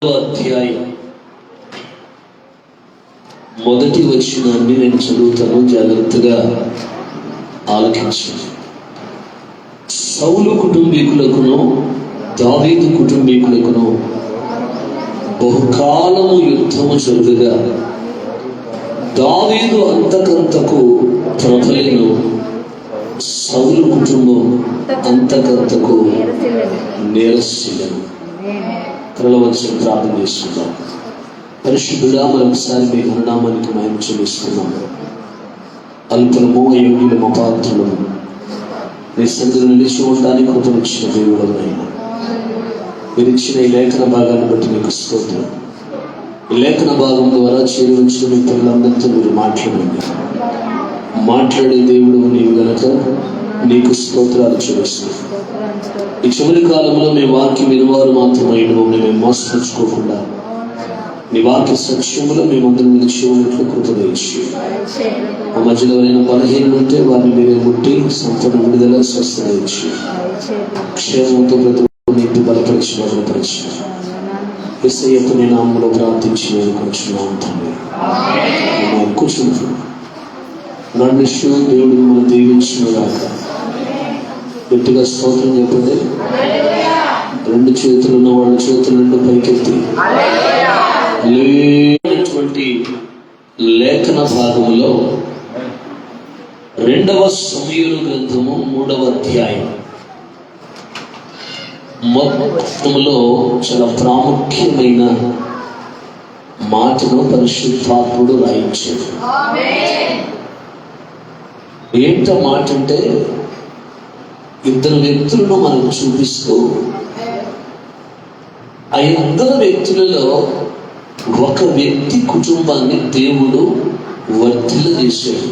అధ్యాయం మొదటి వచనాన్ని నేను చదువుతాను, జాగ్రత్తగా ఆలకించండి. సౌలు కుటుంబీకులకును దావీదు కుటుంబీకులకును బహుకాలము యుద్ధము జరుగుగా దావీదు అంతకంతకు ప్రబలెను, సౌలు కుటుంబం అంతకంతకు నీరసిల్లెను. కలవలసిన ప్రార్థన చేసుకుందాం. పరిశుద్ధుడా, మరొకసారి మీ ఘననామానికి మహిమ చెల్లిస్తున్నాము. అల్పలము అయోగ్యులము పాత్రులము మీ సన్నిధిలో నిలిచి ఉండడానికి కృపనిచ్చిన దేవుడైనా మీరు ఇచ్చిన ఈ లేఖన భాగాన్ని బట్టి మీకు స్తోత్రం. ఈ లేఖన భాగం ద్వారా చేరి వచ్చిన మీ పిల్లలందరితో మీరు మాట్లాడే దేవుడు నీవు గనక నీకు స్తోత్రాలు చెల్లిస్తున్నాం. ఈ చివరి కాలంలో మీ వాక్యం వినువారు మాత్రమే మేము మోసపరుచుకోకుండా నీ వాక్య సత్యములో మేమందరం నిలిచి ఉన్నట్లు కృపదయించి ఆ మధ్యలో ఎవరైనా బలహీనలు ఉంటే వారిని మీరే ముట్టి సంపూర్ణ విడుదల స్వస్థత ఇచ్చి క్షేమంతో ప్రతి బలపరిచి భద్రపరిచి యేసయ్యకు నీ నామములో ప్రార్థించి నేను కొంచెం తండ్రి. కూర్చుంటున్నాను. నన్ను దేవుడు మిమ్మల్ని దీవించిన దాకా గట్టిగా స్తోత్రం చెప్పండి. రెండు చేతులు ఉన్న వాళ్ళ చేతులు రెండు పైకెత్తి లేనటువంటి లేఖన భాగంలో 2వ సమూయేలు గ్రంథము 3వ అధ్యాయం మొత్తంలో చాలా ప్రాముఖ్యమైన మాటను పరిశుద్ధాత్ముడు రాయించాడు. ఏంట మాట అంటే, ఇద్దరు వ్యక్తులను మనకు చూపిస్తూ ఆ ఇద్దరు వ్యక్తులలో ఒక వ్యక్తి కుటుంబాన్ని దేవుడు వర్ధిల్ల చేశాడు.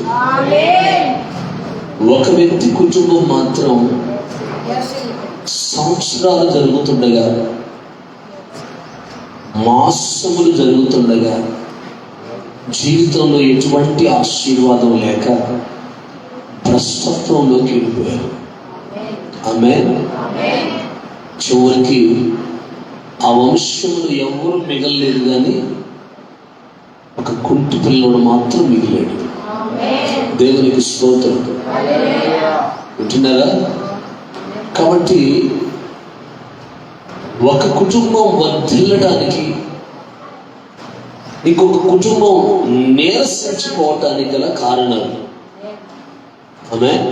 ఒక వ్యక్తి కుటుంబం మాత్రం సంవత్సరాలు జరుగుతుండగా, మాసములు జరుగుతుండగా జీవితంలో ఎటువంటి ఆశీర్వాదం లేక భ్రష్టత్వంలోకి వెళ్ళిపోయారు. ఆమేన్. చివరికి ఆ వంశంలో ఎవరు మిగలలేదు, కానీ ఒక కుంటి పిల్లడు మాత్రం మిగిలాడు. దేవునికి స్తోత్రం. వింటున్నారా? కాబట్టి ఒక కుటుంబం వర్ధిల్లడానికి, ఇంకొక కుటుంబం నీరసించిపోవటానికి గల కారణాలు. ఆమేన్.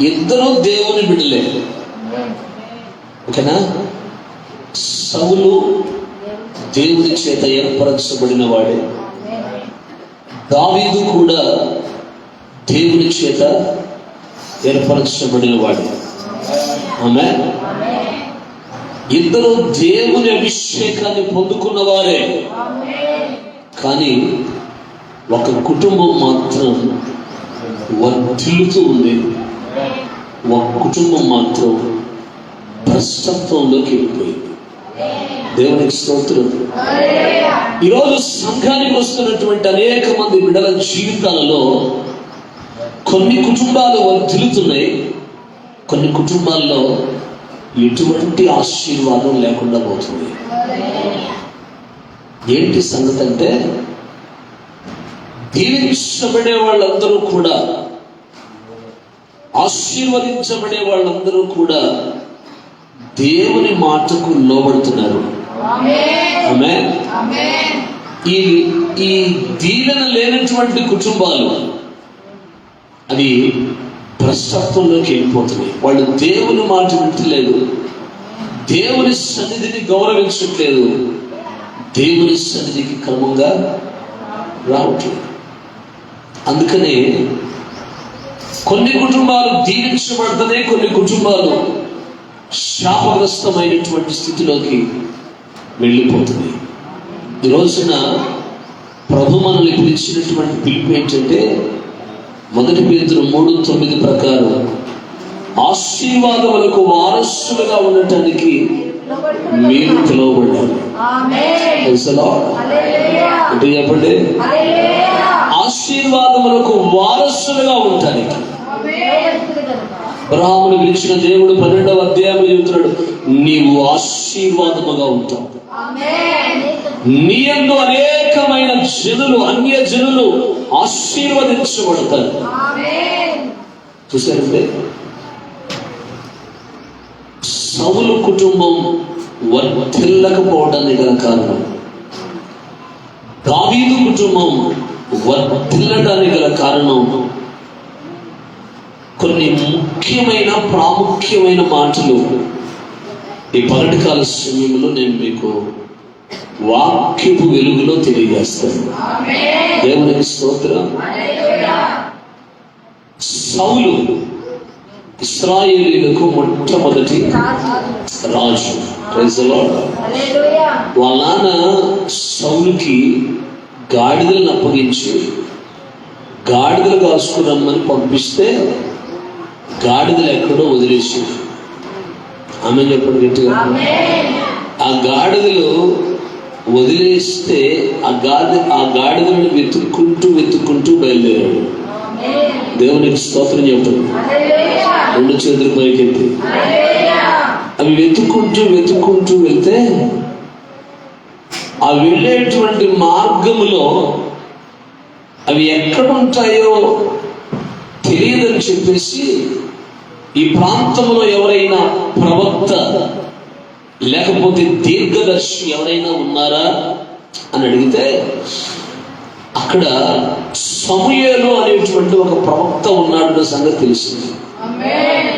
ఇద్దరు దేవుని బిడ్డలే. ఓకేనా? సౌలు దేవుని చేత ఏర్పరచబడిన వాడే, దావీదు కూడా దేవుని చేత ఏర్పరచబడిన వాడే. ఆమేన్. ఇద్దరు దేవుని అభిషేకాన్ని పొందుకున్న వారే. కానీ ఒక కుటుంబం మాత్రం వర్ధిల్లుతూ ఉంది, ఒక కుటుంబం మాత్రం భ్రష్టత్వంలోకి వెళ్ళిపోయింది. దేవునికి స్తోత్రం. ఈరోజు సంఘానికి వస్తున్నటువంటి అనేక మంది బిడ్డల జీవితాలలో కొన్ని కుటుంబాలు వర్ధిల్లుతున్నాయి, కొన్ని కుటుంబాల్లో ఎటువంటి ఆశీర్వాదం లేకుండా పోతుంది. ఏంటి సంగతి అంటే, దీవించబడే వాళ్ళందరూ కూడా, ఆశీర్వదించబడే వాళ్ళందరూ కూడా దేవుని మాటకు లోబడుతున్నారు. ఆమేన్. ఈ దీవెన లేనటువంటి కుటుంబాలు అవి భ్రష్టత్వంలోకి వెళ్ళిపోతున్నాయి. వాళ్ళు దేవుని మాట వింటలేదు, దేవుని సన్నిధిని గౌరవించట్లేదు, దేవుని సన్నిధికి క్రమంగా రావట్లేదు. అందుకనే కొన్ని కుటుంబాలు దీవించబడతాయి, కొన్ని కుటుంబాలు శాపగ్రస్తమైనటువంటి స్థితిలోకి వెళ్ళిపోతుంది. ఈ రోజున ప్రభు మనల్ని పిలిచినటువంటి పిలుపు ఏంటంటే, 1 పేతురు 3:9 ప్రకారం ఆశీర్వాదములకు వారసులుగా ఉండటానికి మీరు పిలువబడ్డారు. అంటే చెప్పండి, ఆశీర్వాదములకు వారసులుగా ఉండటానికి అబ్రహామును పిలిచిన దేవుడు 12వ అధ్యాయంలో చెబుతున్నాడు, నీవు ఆశీర్వాదముగా ఉంటావు. నీ యందు అనేకమైన జనులు, అన్య జనులు ఆశీర్వదించబడతారు. చూసారంటే సౌలు కుటుంబం వర్ధిల్లకపోవడానికి గల కారణం, దావీదు కుటుంబం వర్ధిల్లడానికి గల కారణం కొన్ని ముఖ్యమైన ప్రాముఖ్యమైన మాటలు ఈ పగటి కాల సమయంలో నేను మీకు వాక్యపు వెలుగులో తెలియజేస్తాను. దేవునికి స్తోత్రం. సౌలు ఇశ్రాయేలీయులకు మొట్టమొదటి రాజు. Praise the lord. వాళ్ళ నాన్న సౌలుకి గాడిదలను అప్పగించి గాడిదలు కాసుకురమ్మని పంపిస్తే గాడిదలు ఎక్కడో వదిలేసి, ఆమె చెప్పండి గట్టిగా, ఆ గాడిదలు వదిలేస్తే ఆ గాడిదలను వెతుక్కుంటూ బయలుదేరాడు. దేవునికి స్తోత్రం చెప్పండి. 2 చేతులు పైకెత్తి. అవి వెతుక్కుంటూ వెళ్తే ఆ వెళ్ళేటువంటి మార్గములో అవి ఎక్కడ ఉంటాయో తెలియదని చెప్పేసి ఈ ప్రాంతంలో ఎవరైనా ప్రవక్త లేకపోతే దీర్ఘదర్శి ఎవరైనా ఉన్నారా అని అడిగితే అక్కడ సమూయేలు అనేటువంటి ఒక ప్రవక్త ఉన్నాడన్న సంగతి తెలిసింది.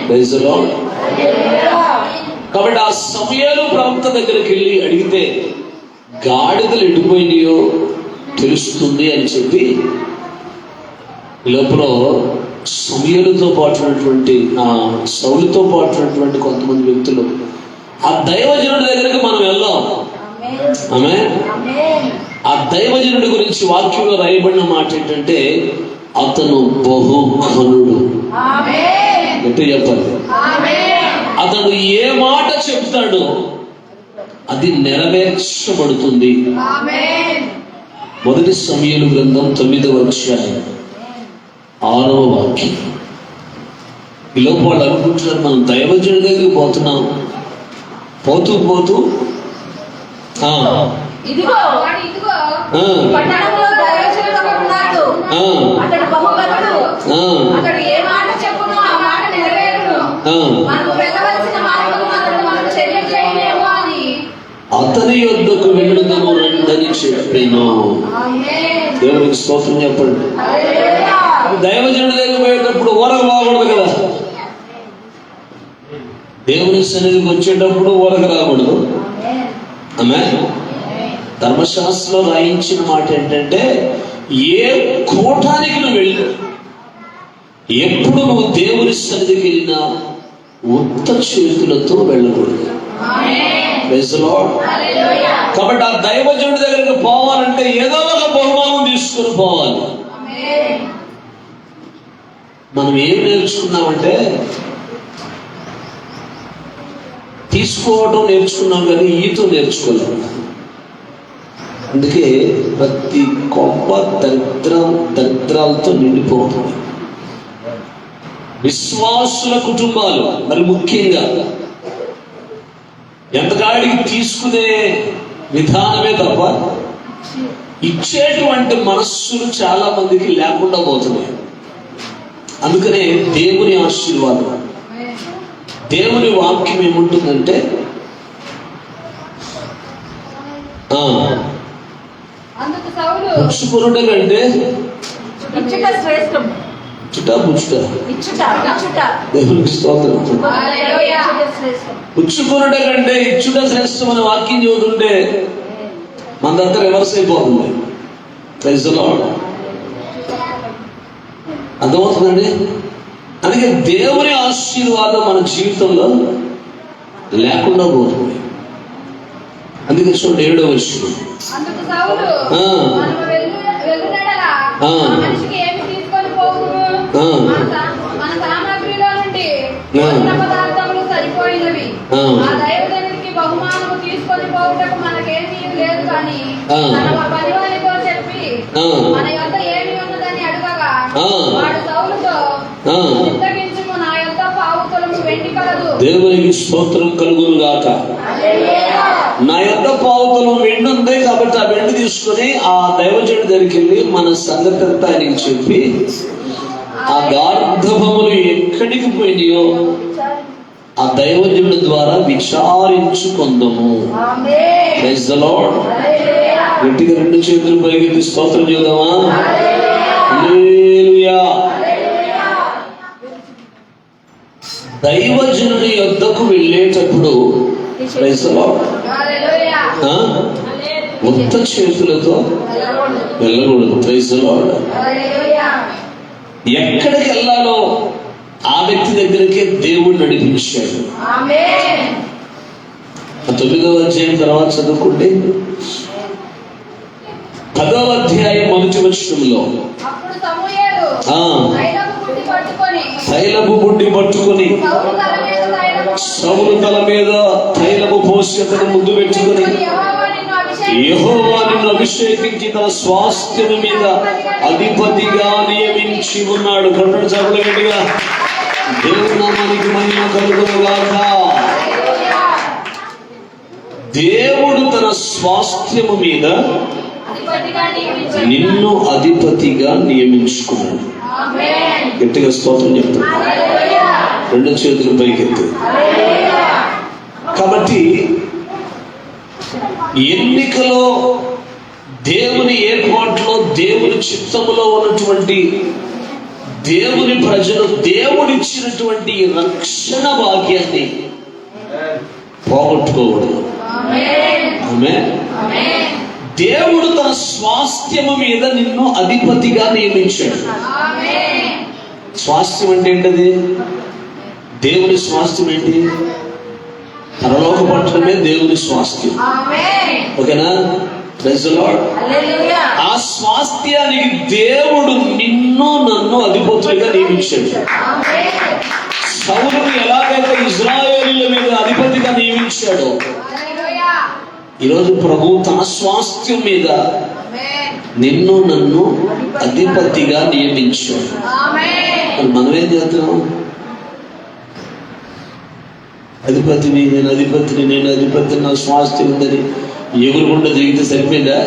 Praise the lord. కాబట్టి ఆ సమూయేలు ప్రవక్త దగ్గరికి వెళ్ళి అడిగితే గాడిదలు ఎడిపోయినాయో తెలుస్తుంది అని చెప్పి లోపల సమూయేలుతో పాటు ఉన్నటువంటి సౌలుతో పాటు ఉన్నటువంటి కొంతమంది వ్యక్తులు ఆ దైవజనుడి దగ్గరికి మనం వెళ్దాం. ఆమేన్. ఆ దైవజనుడి గురించి వాక్యంలో రాయబడిన మాట ఏంటంటే అతను బహుఘనుడు. అంటే చెప్పాలి, అతడు ఏ మాట చెప్తాడో అది నెరవేర్చబడుతుంది. మొదటి సమూయేలు గ్రంథం 9వ అధ్యాయం 6వ వాక్యం. ఈ లోపు వాళ్ళు అనుకుంటున్నారు మనం దైవజనుడి దగ్గరికి పోతున్నాం. పోతూ ఇదిగో పట్టణంలో దైవజనుడు ఒకడున్నాడు. అతడు బహుఘనుడు. అతడు ఏ మాట చెప్పునో ఆ మాట నెరవేరును. మనము వెళ్ళవలసిన మార్గమును అతడు మనకు తెలియజేయలేమో అని అతని యొద్దకు వెళ్ళుదము రండని చెప్పాను. దేవునికి స్తోత్రం చెప్పండి. దైవజనుడి దగ్గర పోయేటప్పుడు ఊరకు రాకూడదు కదా. దేవుని సన్నిధికి వచ్చేటప్పుడు ఊరకు రాకూడదు. ఆమేన్. ధర్మశాస్త్రంలో రాయించిన మాట ఏంటంటే ఏ కోటానికి నువ్వు వెళ్ళు, ఎప్పుడు నువ్వు దేవుని సన్నిధికి వెళ్ళినా ఉత్త చేతులతో వెళ్ళకూడదు. Praise the lord. కాబట్టి ఆ దైవజనుడి దగ్గరికి పోవాలంటే ఏదో ఒక బహుమానం తీసుకొని పోవాలి. మనం ఏం నేర్చుకున్నామంటే తీసుకోవడం నేర్చుకున్నాం కానీ ఈతో నేర్చుకోలేము. అందుకే ప్రతి గొప్ప దరిద్రాలతో నిండిపోతుంది. విశ్వాసుల కుటుంబాలు మరి ముఖ్యంగా ఎంతకాడికి తీసుకునే విధానమే తప్ప ఇచ్చేటువంటి మనస్సులు చాలా మందికి లేకుండా పోతున్నాయి. అందుకనే దేవుని ఆశీర్వాదం, దేవుని వాక్యం ఏముంటుందంటే పుచ్చుకొనుట కంటే దేవునికి స్తోత్రం. పుచ్చుకొనుట కంటే ఇచ్చుట శ్రేష్టం అనే వాక్యం చదువుతుంటే మనదంతా రివర్స్ అయిపోతుంది. Praise the lord. అర్థమవుతుందండి. అందుకే దేవుని ఆశీర్వాదం మన జీవితంలో లేకుండా పోతుంది. అందుకే చూడండి 7వ వచనం. సరిపోయినవి ఆ దైవజనుడికి బహుమానము తీసుకొని పోవుటకు మనకేమీ లేదు కానీ మన పనివానితో చెప్పి మన యొద్ద ఏమి ఉన్నదని అడగగా వాడు సౌలుతో చిత్తగించుము, నా యొద్ద పావు దేవునికి స్తోత్రం కలుగును గాక. నా యొక్క పావుతలో వెండి ఉంది కాబట్టి ఆ వెండి తీసుకొని ఆ దైవజనుడి దగ్గరికి వెళ్ళి మన సంగతి అంతా ఆయనకి చెప్పి ఆ గార్ధభములు ఎక్కడికి పోయినాయో ఆ దైవజనుడి ద్వారా విచారించుకుందాము. Praise the lord. గట్టిగా రెండు చేతులు పైకి స్తోత్రం చేద్దామా? హల్లెలూయా. దైవజనుడి యొద్దకు వెళ్ళేటప్పుడు ప్రైజ్ ది లార్డ్ ఉత్త చేతులతో వెళ్ళకూడదు. Praise the lord. ఎక్కడికి వెళ్ళాలో ఆ వ్యక్తి దగ్గరికే దేవుడు నడిపించాడు. 9వ అధ్యాయం తర్వాత చదువుకుంటే 10వ అధ్యాయం మొదటి వచనంలో తైలపు బుడ్డి పట్టుకొని సౌలు తల మీద తైలపు పోసి అతను ముద్దు పెట్టుకుని, యెహోవా నిన్ను అభిషేకించి తన స్వాస్థ్యము మీద అధిపతిగా నియమించి ఉన్నాడు. కన్నుడు చదువులు గట్టిగా దేవుని నామానికి మహిమ కలుగును గాక. దేవుడు తన స్వాస్థ్యము మీద నిన్ను అధిపతిగా నియమించుకున్నాడు. గట్టిగా స్తోత్రం చెప్తాడు. రెండు చేతులు పైకెత్తి. కాబట్టి ఎన్నికలో దేవుని ఏర్పాటులో దేవుని చిత్తములో ఉన్నటువంటి దేవుని ప్రజలు దేవుడిచ్చినటువంటి రక్షణ భాగ్యాన్ని పోగొట్టుకోకూడదు. ఆమేన్. దేవుడు తన స్వాస్థ్యము మీద నిన్ను అధిపతిగా నియమించాడు. స్వాస్థ్యం అంటే ఏంటది? దేవుని స్వాస్థ్యం ఏంటి? పరలోక పట్టణమే దేవుని స్వాస్థ్యం. ఓకేనా? Praise the lord. ఆ స్వాస్థ్యానికి దేవుడు నిన్ను నన్ను అధిపతులుగా నియమించాడు. సౌలును ఎలాగైతే ఇశ్రాయేలీయుల మీద అధిపతిగా నియమించాడో ఈరోజు ప్రభు తన స్వాస్థ్యం మీద నిన్ను నన్ను అధిపతిగా నియమించాడు. మనమేం చేస్తున్నాం? అధిపతిని, నేను అధిపతిని, నేను అధిపతిని, నా స్వాస్థ్యం ఉందని ఎగురుకుండా తిరిగితే సరిపోయిందా?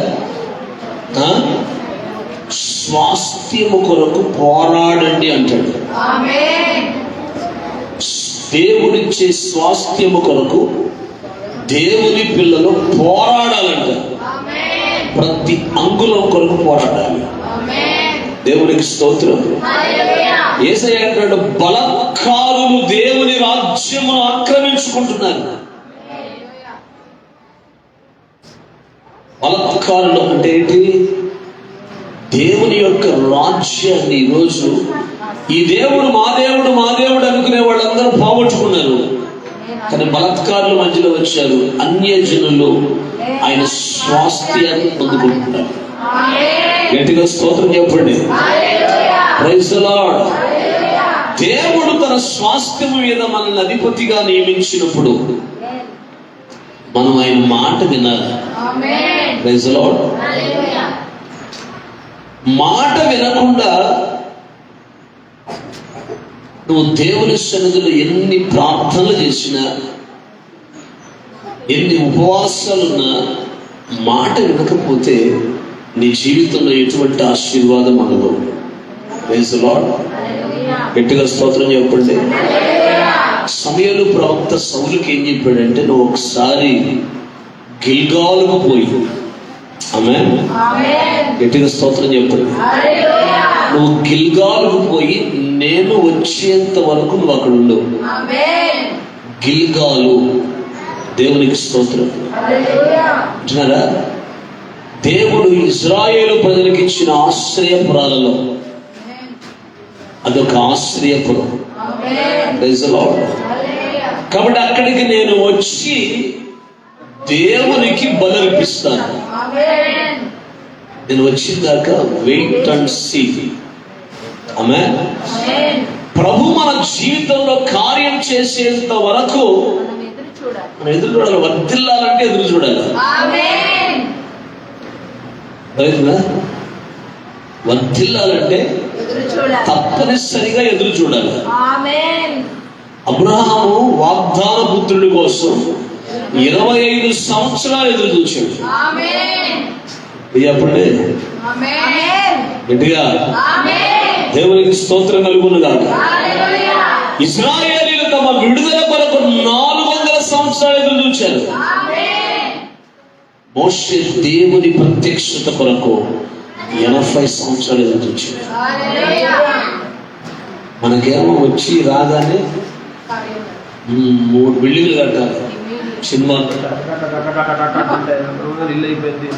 స్వాస్థ్యము కొరకు పోరాడండి అంటాడు. దేవుడిచ్చే స్వాస్థ్యము కొరకు దేవుని పిల్లలు పోరాడాలంట. ప్రతి అంగుళం కొరకు పోరాడాలి. దేవునికి స్తోత్రం. యేసయ్య అంటాడు, బలత్కారులు దేవుని రాజ్యమును ఆక్రమించుకుంటున్నారు. బలత్కారులు అంటే ఏంటి? దేవుని యొక్క రాజ్యాన్ని ఈరోజు ఈ దేవుడు మా దేవుడు మా దేవుడు అనుకునే వాళ్ళందరూ పోగొట్టుకున్నారు. కానీ బలత్కారుల మధ్యలో వచ్చారు. అన్యజనులు ఆయన స్వాస్థ్యాన్ని పొందుకుంటున్నారు. గట్టిగా స్తోత్రం చెప్పండి. Praise the lord. దేవుడు తన స్వాస్థ్యము మీద మనల్ని అధిపతిగా నియమించినప్పుడు మనం ఆయన మాట వినాలి. Praise the lord. మాట వినకుండా నువ్వు దేవుని సన్నిధిలో ఎన్ని ప్రార్థనలు చేసినా, ఎన్ని ఉపవాసాలున్నా, మాట వినకపోతే నీ జీవితంలో ఎటువంటి ఆశీర్వాదం ఉండదు. Praise the lord. గట్టిగా స్తోత్రం చెప్పండి. సమూయేలు ప్రవక్త సౌలుకి ఏం చెప్పాడంటే, నువ్వు ఒకసారి గిల్గాలుకు పోయి, ఆమేన్, గట్టిగా స్తోత్రం చెప్పండి, నువ్వు గిల్గాలుకు పోయి నేను వచ్చేంత వరకు నువ్వు అక్కడ ఉండు. గిల్గాలు. దేవునికి స్తోత్రం. అంటున్నారా? దేవుడు ఇశ్రాయేలు ప్రజలకు ఇచ్చిన ఆశ్రయపురాలలో అదొక ఆశ్రయపురం. Praise the lord. కాబట్టి అక్కడికి నేను వచ్చి దేవునికి బలర్పిస్తాను. నేను వచ్చిన దాకా వెయిట్ అండ్ సీ. ఆమేన్. ప్రభు మన జీవితంలో కార్యం చేసేంత వరకు మనం ఎదురు చూడాలి. వర్ధిల్లాలంటే ఎదురు చూడాలి. వర్ధిల్లాలంటే తప్పనిసరిగా ఎదురు చూడాలి. అబ్రహాము వాగ్దాన పుత్రుడి కోసం 25 సంవత్సరాలు ఎదురు చూశాడు. చెప్పండి గట్టిగా, దేవునికి స్తోత్రం కలుగును గాక. ఇశ్రాయేలీయులు తమ విడుదల కొరకు 400 సంవత్సరాలు ఎదురు చూశారు. మోషే దేవుని ప్రత్యక్షత కొరకు 80 సంవత్సరాలు ఎదురు చూశాడు. మనకేమో వచ్చి రాగానే 3 బిల్డింగ్లు కట్టాలి, సినిమా ఇల్లు అయిపోయింది,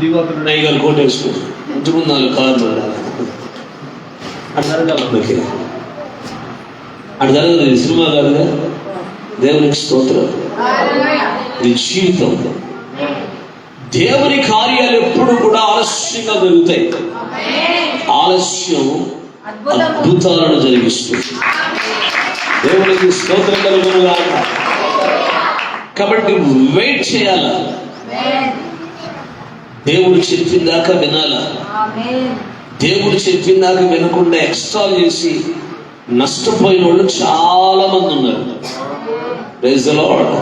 దిగుతున్నాయి గారు కోట వేసుకుని ఇంటి ముందు 4 కార్లు అటు జరగదు. సినిమా కాదుగా. దేవునికి స్తోత్రం. ఇది జీవితం. దేవుని కార్యాలు ఎప్పుడు కూడా ఆలస్యంగా జరుగుతాయి. ఆలస్యం అద్భుతాలను జరిగిస్తుంది. దేవునికి స్తోత్రం కలుగును గాక. కాబట్టి వెయిట్ చేయాలా, దేవుడు చెప్పిందాకా వినాలా. దేవుడు చెప్పిందాకా వినకుండా ఎక్స్ట్రాల్ చేసి నష్టపోయిన వాళ్ళు చాలా మంది ఉన్నారు. Praise the lord.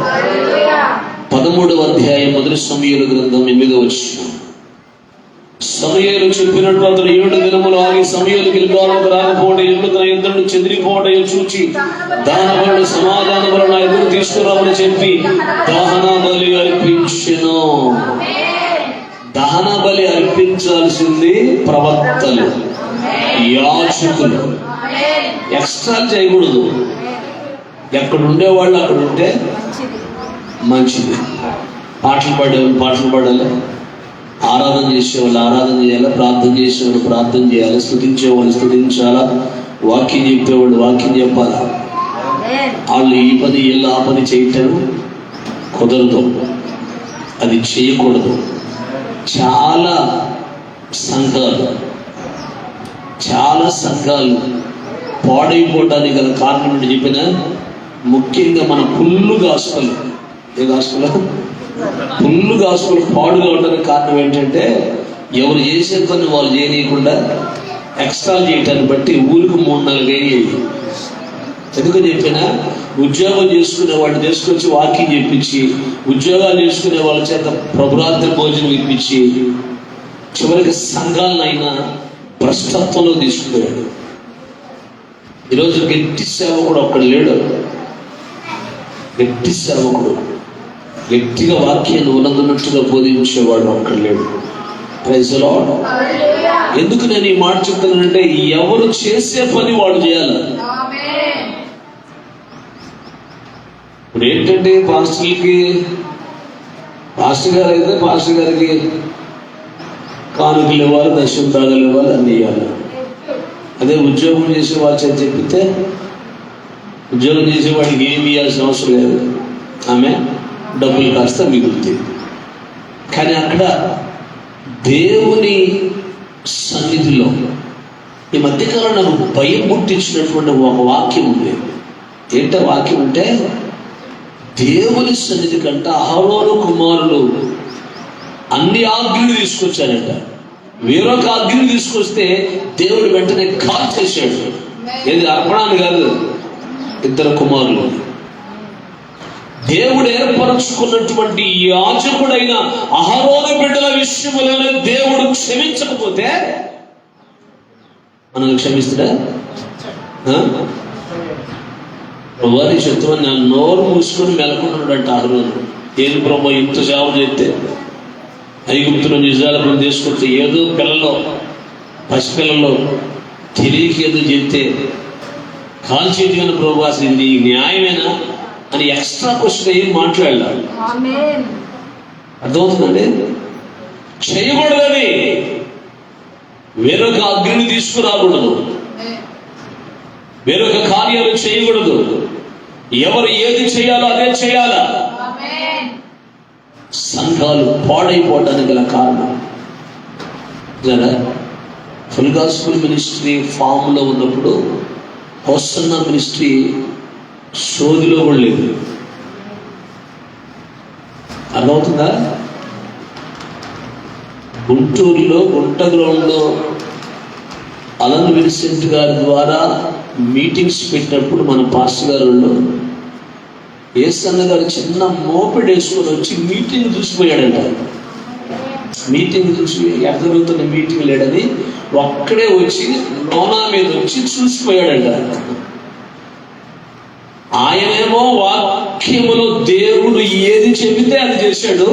13వ అధ్యాయం మొదటి సమూయేలు గ్రంథం 8వ వచనం. సమూయేలు చెప్పినట్టు అతడు 7 దినములు ఆగి సమూయేలు గిల్గాలుకు రాకపోవడం, ఎన్ను తన యుద్ధను చెదిరిపోవడం చూచి దహన బలులు సమాధాన బలులు నా ఎదురు తీసుకురామని చెప్పి దహన బలి అర్పించెను. దహన బలి అర్పించాల్సింది ప్రవక్తలు, యాజకులు. ఎక్స్ట్రా చేయకూడదు. ఎక్కడ ఉండేవాళ్ళు అక్కడ ఉంటే మంచిది. పాటలు పాడాలి, ఆరాధన చేసేవాళ్ళు ఆరాధన చేయాలి, ప్రార్థన చేసేవాళ్ళు ప్రార్థన చేయాలి, స్తుతించేవాళ్ళు స్తుతించాలా, వాక్యం చెప్పేవాళ్ళు వాక్యం చెప్పాలా. వాళ్ళు ఈ పని వీళ్ళు ఆ పని చేయటం కుదరదు, అది చేయకూడదు. చాలా సంఘాలు పాడైపోవడానికి గల కారణం ఏంటి చెప్పిన, ముఖ్యంగా మన ఫుల్ గాస్పల్ పాడుగా ఉండడానికి కారణం ఏంటంటే, ఎవరు చేసే పని వాళ్ళు చేయనీయకుండా ఎక్స్ట్రా చేయటాన్ని బట్టి ఊరికి 3-4 అయ్యేది. ఎందుకని చెప్పినా, ఉద్యోగం చేసుకునే వాళ్ళు తీసుకొచ్చి వాకింగ్ చెప్పించి, ఉద్యోగాలు చేసుకునే వాళ్ళ చేత ప్రభురాత్రి భోజనం ఇప్పించి, చివరికి సంఘాలనైనా భ్రష్టత్వంలో తీసుకుపోయాడు. ఈరోజు గట్టి సేవకుడు ఒక్కడు లేడు. గట్టి సేవకుడు, గట్టిగా వాక్యాన్ని ఉన్నదన్నట్టుగా బోధించేవాడు ఒక్కడు లేడు. Praise the lord. ఎందుకు నేను ఈ మాట చెప్తానంటే, ఎవరు చేసే పని వాడు చేయాలి. ఇప్పుడు ఏంటంటే, పాస్టర్ గారు అయితే పాస్టర్ గారికి కానుకలు ఇవ్వాలి, దశంభాగాలు ఇవ్వాలి, అన్నీ ఇవ్వాలి. అదే ఉద్యోగం చేసే వాళ్ళ చేత చెప్పితే, ఉద్యోగం చేసేవాడికి ఏమి ఇవ్వాల్సిన అవసరం లేదు, ఆమె డబ్బులు కాస్త మిగులుతాయి. కానీ అక్కడ దేవుని సన్నిధిలో ఈ మధ్యకాలం నాకు భయం పుట్టించినటువంటి ఒక వాక్యం ఉంది. ఏంటో వాక్యం అంటే, దేవుని సన్నిధి కంటే అహరోను కుమారులు అన్ని ఆజ్ఞలు తీసుకొచ్చారంట. వేరొక ఆజ్ఞలు తీసుకొస్తే దేవుడు వెంటనే కాల్ చేశాడు. ఏది అర్పణాన్ని కాదు, 2 కుమారులు. దేవుడు ఏర్పరచుకున్నటువంటి యాజకుడైన అహరోను బిడ్డల విషయంలోనే దేవుడు క్షమించకపోతే మనం క్షమిస్తాడా? వారి శత్రువు నా నోరు మూసుకొని మెలకుంటున్నాడంట అహరోను. ఏది ప్రభు ఇంత సేవ చేస్తే, ఐగుప్తులో నిజాలను తీసుకుంటే, ఏదో పసిపిల్లలు తెలియక ఏదో చెప్తే కాల్చేతిగా ప్రభు అసలు ఇది న్యాయమేనా అని ఎక్స్ట్రా క్వశ్చన్ ఏం మాట్లాడాలి. అర్థమవుతుందండి? చేయకూడదని, వేరొక అగ్నిని తీసుకురాకూడదు, వేరొక కార్యాలు చేయకూడదు. ఎవరు ఏది చేయాలో అదే చేయాలా. సంఘాలు పాడైపోవడానికి గల కారణం కదా. ఫుల్ గాస్పుల్ మినిస్ట్రీ ఫామ్లో ఉన్నప్పుడు హోసన్న మినిస్ట్రీ సోదిలో కూడా లేదు. అర్థమవుతుందా? గుంటూరులో గుంట గ్రౌండ్లో అలన్ విన్సెంట్ గారి ద్వారా మీటింగ్స్ పెట్టినప్పుడు మన పాస్టర్ గారు ఏసన్న గారు చిన్న మోపెడ్ వేసుకొని వచ్చి మీటింగ్ చూసిపోయాడంట. మీటింగ్ చూసి ఎక్కడ జరుగుతున్న మీటింగ్ లేడని ఒక్కడే వచ్చి లోనా మీద వచ్చి చూసిపోయాడంట. ఆయనేమో వాక్యములో దేవుడు ఏది చెబితే అది చేశాడు,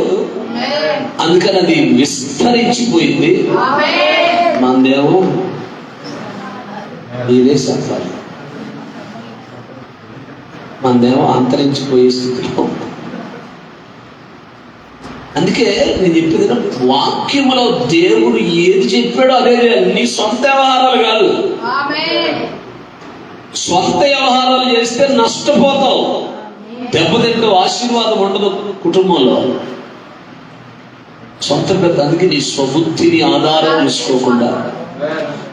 అందుకని అది విస్తరించిపోయింది. మనదేమో మీరే చెప్పాలి, మనదేమో అంతరించిపోయే స్థితిలో. అందుకే నేను చెప్పేది, వాక్యములో దేవుడు ఏది చెప్పాడో అదే నీ సొంత వ్యవహారాలు కాదు. సొంత వ్యవహారాలు చేస్తే నష్టపోతావు, దెబ్బతింటావు, ఆశీర్వాదం ఉండదు కుటుంబంలో. సొంత పెద్ద. అందుకే నీ స్వబుద్ధిని ఆధారం చేసుకోకుండా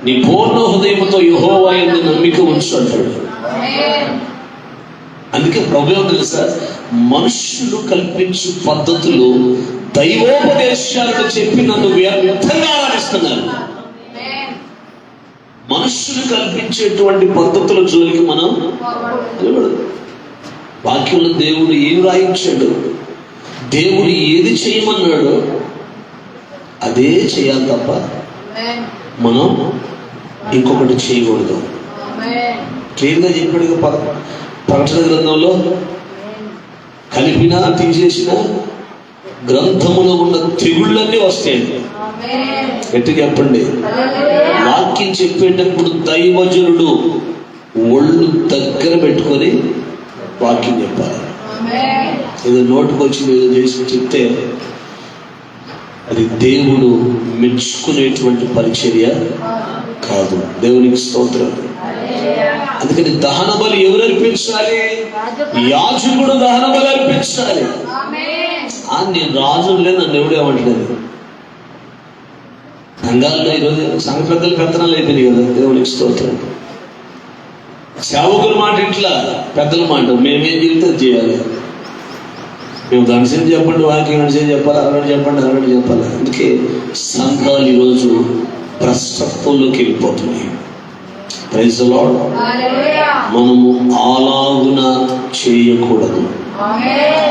నీ పూర్ణ హృదయంతో యెహోవా యందు నమ్మిక ఉంచు అంటాడు. అందుకే ప్రభువు తెలుసా, మనుషులు కల్పించు పద్ధతులు దైవోపదేశాలను చెప్పి నన్ను వ్యర్థంగా ఆరాధిస్తున్నారు. మనుషులు కల్పించేటువంటి పద్ధతుల జోలికి మనం వెళ్ళకూడదు. వాక్యంలో దేవుడు ఏం రాయించాడు, దేవుడు ఏది చేయమన్నాడు అదే చేయాలి తప్ప మనం ఇంకొకటి చేయకూడదు. క్లియర్గా చెప్పాడు ప్రకటన గ్రంథంలో, కలిపినా తీసేసిన గ్రంథములో ఉన్న తెగుళ్ళన్నీ వస్తాయి. ఎట్టి చెప్పండి, వాక్యం చెప్పేటప్పుడు దైవజనుడు ఒళ్ళు దగ్గర పెట్టుకొని వాక్యం చెప్పాలి. ఏదో నోటుకు వచ్చి ఏదో చేసి చెప్తే అది దేవుడు మెచ్చుకునేటువంటి పరిచర్య కాదు. దేవునికి స్తోత్రం. అందుకని దహన బలి ఎవరు అర్పించాలి? యాజకుడు దహన బలి అర్పించాలి. నేను రాజులే, నన్ను ఎవడేమంటలేదు. సంఘాల్లో ఈరోజు సంఘ పెద్దలు పెత్తనాలు అయిపోయినాయి కదా. దేవునికి స్తోత్రం. సేవకుల మాట ఇట్లా, పెద్దల మాట మేమేం చెప్తే చేయాలి. మేము గంటసేపు చెప్పండి, వాక్యం గంటసేపు చెప్పాలి, అరగంట చెప్పండి, అరగంట చెప్పాలి. అందుకే సంఘాలు ఈరోజు భ్రష్టత్వంలోకి వెళ్ళిపోతున్నాయి. Praise the lord. మనము అలాగున చేయకూడదు.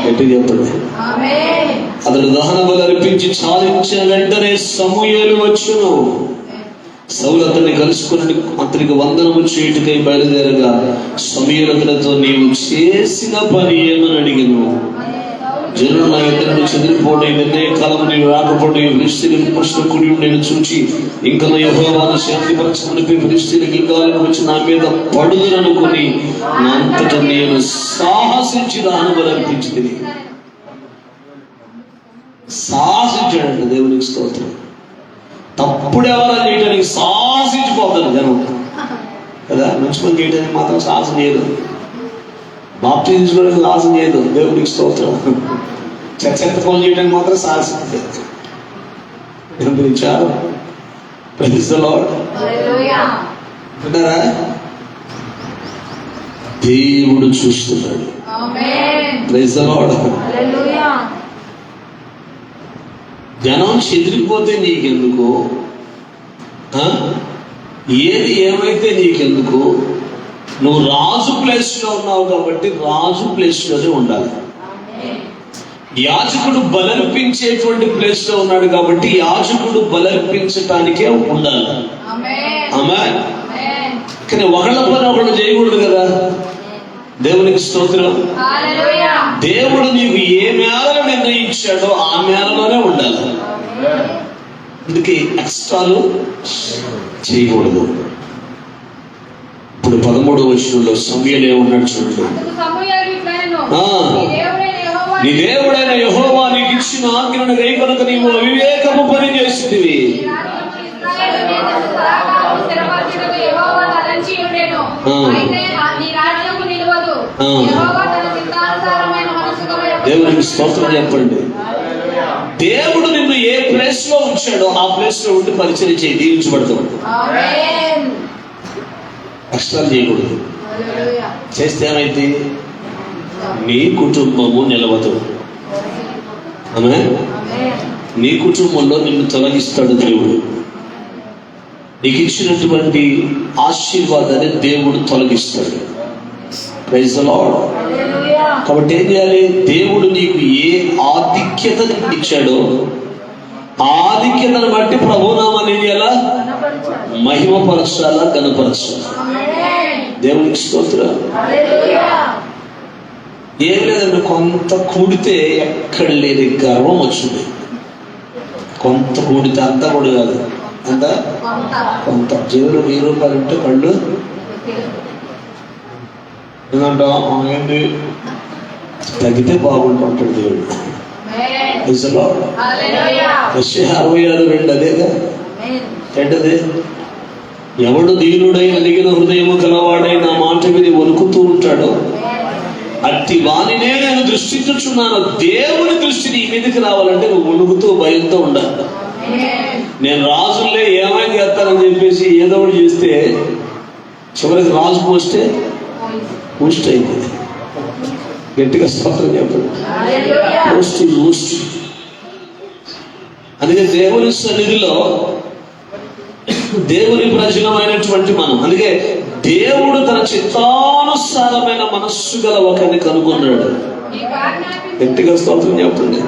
ఎట్టి చెప్పండి. అతడు దహన బలి అర్పించి చాలించిన వెంటనే సమూయేలు వచ్చును. సౌలు అతన్ని కలుసుకుని అతనికి వందనము చేయుటకై బయలుదేరగా సమూయేలు అతనితో, నీవు చేసిన పని ఏమని అడిగాను? జనులు నా ఎదురు చెదిరిపోవడం, నిర్ణయ కాలం నీవు రాకపోవడం, ఫిలిష్తీయుల పుష్పకుడి నేను చూచి ఇంకా యెహోవాను శాంతిపరచమని ఫిలిష్తీయుల గిల్గాలకు వచ్చి నా మీద పడుదుననుకుని నా అంతటా నేను సాహసించి దహన బలి అర్పించింది. సాహసించాడంట. దేవునికి స్తోత్రం. తప్పుడు ఎవరైనా చేయడానికి సాహసించిపోతారు జనం కదా. మంచి పని చేయడానికి మాత్రం సాహసం చేయదు, బాప్తిజం తీసుకోవడానికి సాహసం చేయదు. దేవునికి స్తోత్రం. చెత్త పనులు చేయడానికి మాత్రం సాహసించలేదు. విచారం. Praise the lord. విన్నారా? దేవుడు చూస్తున్నాడు. Praise the lord. జనం చెదిరిపోతే నీకెందుకు? ఏది ఏమైతే నీకెందుకు? నువ్వు రాజు ప్లేస్లో ఉన్నావు కాబట్టి రాజు ప్లేస్లోనే ఉండాలి. యాజకుడు బలర్పించేటువంటి ప్లేస్లో ఉన్నాడు కాబట్టి యాజకుడు బలర్పించటానికే ఉండాలి. ఆమేన్. కానీ ఒకళ్ళ పని ఒకళ్ళు చేయకూడదు కదా. దేవునికి స్తోత్రం. దేవుడు నీకు ఏ మేరలో నిర్ణయించాడో ఆ మేరలోనే ఉండాలి. అందుకే ఎక్స్ట్రాలు చేయకూడదు. ఇప్పుడు 13వ వచనంలో సమూయేలు ఏమన్నాడు చూడండి. నీ దేవుడైన యెహోవా నీకు ఇచ్చిన ఆజ్ఞలను గైకొనక నీవు అవివేకము పని చేసితివి. దేవునికి స్తోత్రం చెప్పండి. దేవుడు నిన్ను ఏ ప్లేస్ లో ఉంచాడో ఆ ప్లేస్ లో ఉండి పరిచయం చేయి, దీవించబడతాడు. కష్టాలు చేయకూడదు. చేస్తే ఏమైతే నీ కుటుంబము నిలవదు. ఆమేన్. నీ కుటుంబంలో నిన్ను తొలగిస్తాడు దేవుడు. నీకు ఇచ్చినటువంటి ఆశీర్వాదాన్ని దేవుడు తొలగిస్తాడు. Praise the lord. కాబట్టి ఏం చేయాలి? దేవుడు నీకు ఏ ఆధిక్యతను ఇచ్చాడో ఆ ఆధిక్యతను బట్టి ప్రభునామాన్ని ఏం చేయాలా? మహిమపరచాలా, ఘనపరచాలా. దేవునికి స్తోత్రం. ఏం లేదండి, కొంత కూడితే ఎక్కడ లేని గర్వం వచ్చింది. కొంత కూడితే అంతా కూడా కాదు, అంత కొంత. జేబులో 1000 రూపాయలు ఉంటే కళ్ళు ఏంటంటా ఏంటి తగ్గితే బాగుంటుంటాడు దేవుడు. 66:2 అదేగా ఏంటది? ఎవడు దీనుడై అలిగిన హృదయము గలవాడై నా మాట మీద వణుకుతూ ఉంటాడో అట్టి వానినే నేను దృష్టించుచున్నాను. దేవుని దృష్టి నీ మీదకి రావాలంటే నువ్వు వణుకుతూ భయంతో ఉండాలి. నేను రాజులే ఏమైనా చేస్తానని చెప్పేసి ఏదో ఒకటి చేస్తే చివరికి రాజు పోస్తే ఊస్ట్ అయింది. గట్టిగా స్తోత్రం చెప్పండి. ఊస్ట్. అందుకే దేవుని సన్నిధిలో దేవుని ప్రజలమైనటువంటి మనం, అందుకే దేవుడు తన చిత్తానుసారమైన మనస్సు గల ఒకరిని కనుగొన్నాడు. గట్టిగా స్తోత్రం చెప్పండి.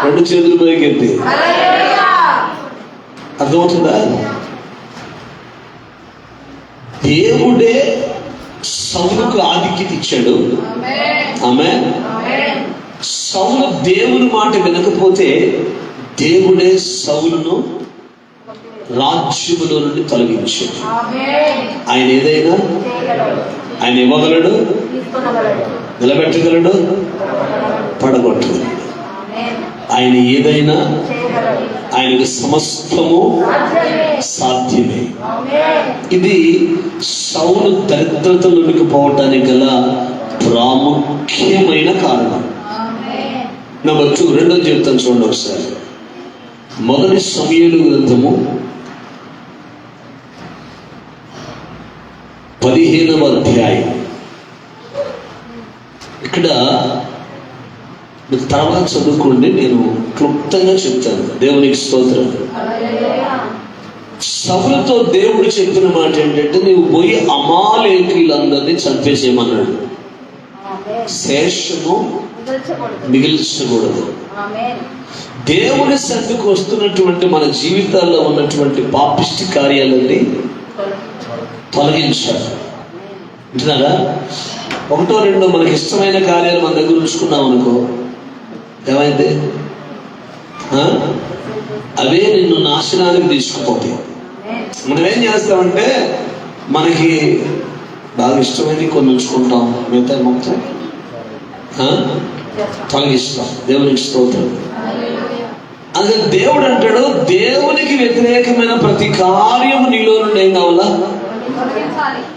2 చేతులు పైకెత్తి. అర్థమవుతుందా? దేవుడే సౌలుకు ఆధిక్యత ఇచ్చాడు. ఆమేన్. సౌలు దేవుని మాట వినకపోతే దేవుడే సౌలును రాజ్యములో నుండి తొలగించాడు. ఆయన ఏదైనా ఆయన ఇవ్వగలడు, నిలబెట్టగలడు, పడగొట్టగలడు. ఆయన ఏదైనా ఆయనకు సమస్తము సాధ్యమే. ఇది సౌలు దరిద్రతలోనికి పోవటానికి గల ప్రాముఖ్యమైన కారణం. నెంబర్ 2, రెండో చెప్తాను చూడండి ఒకసారి. 1 సమూయేలు గ్రంథము 15వ అధ్యాయం. ఇక్కడ తర్వాత చదువుకోండి, నేను క్లుప్తంగా చెప్తాను. దేవునికి స్తోత్రం. సౌలుతో దేవుడు చెప్పిన మాట ఏంటంటే, నీవు పోయి అమాలేకీయులందరినీ చంపేసేయమన్నాడు. శేషము మిగిల్చకూడదు. దేవుని సన్నిధికి వస్తున్నటువంటి మన జీవితాల్లో ఉన్నటువంటి పాపిష్టి కార్యాలన్నీ తొలగించాలి. వింటున్నారా? 1, 2 మనకి ఇష్టమైన కార్యాలు మన దగ్గర ఉంచుకున్నాం అనుకో, ఏమైంది? అవే నిన్ను నాశనానికి తీసుకుపోతాయి. మనం ఏం చేస్తామంటే, మనకి బాగా ఇష్టమైనవి కొన్ని ఉంచుకుంటాం, మిగతా మొత్తం తొలగిస్తాం. దేవునికి స్తోత్రం. అదే దేవుడు అంటాడు, దేవునికి వ్యతిరేకమైన ప్రతి కార్యము నీలో నుండి ఏం కావాలా?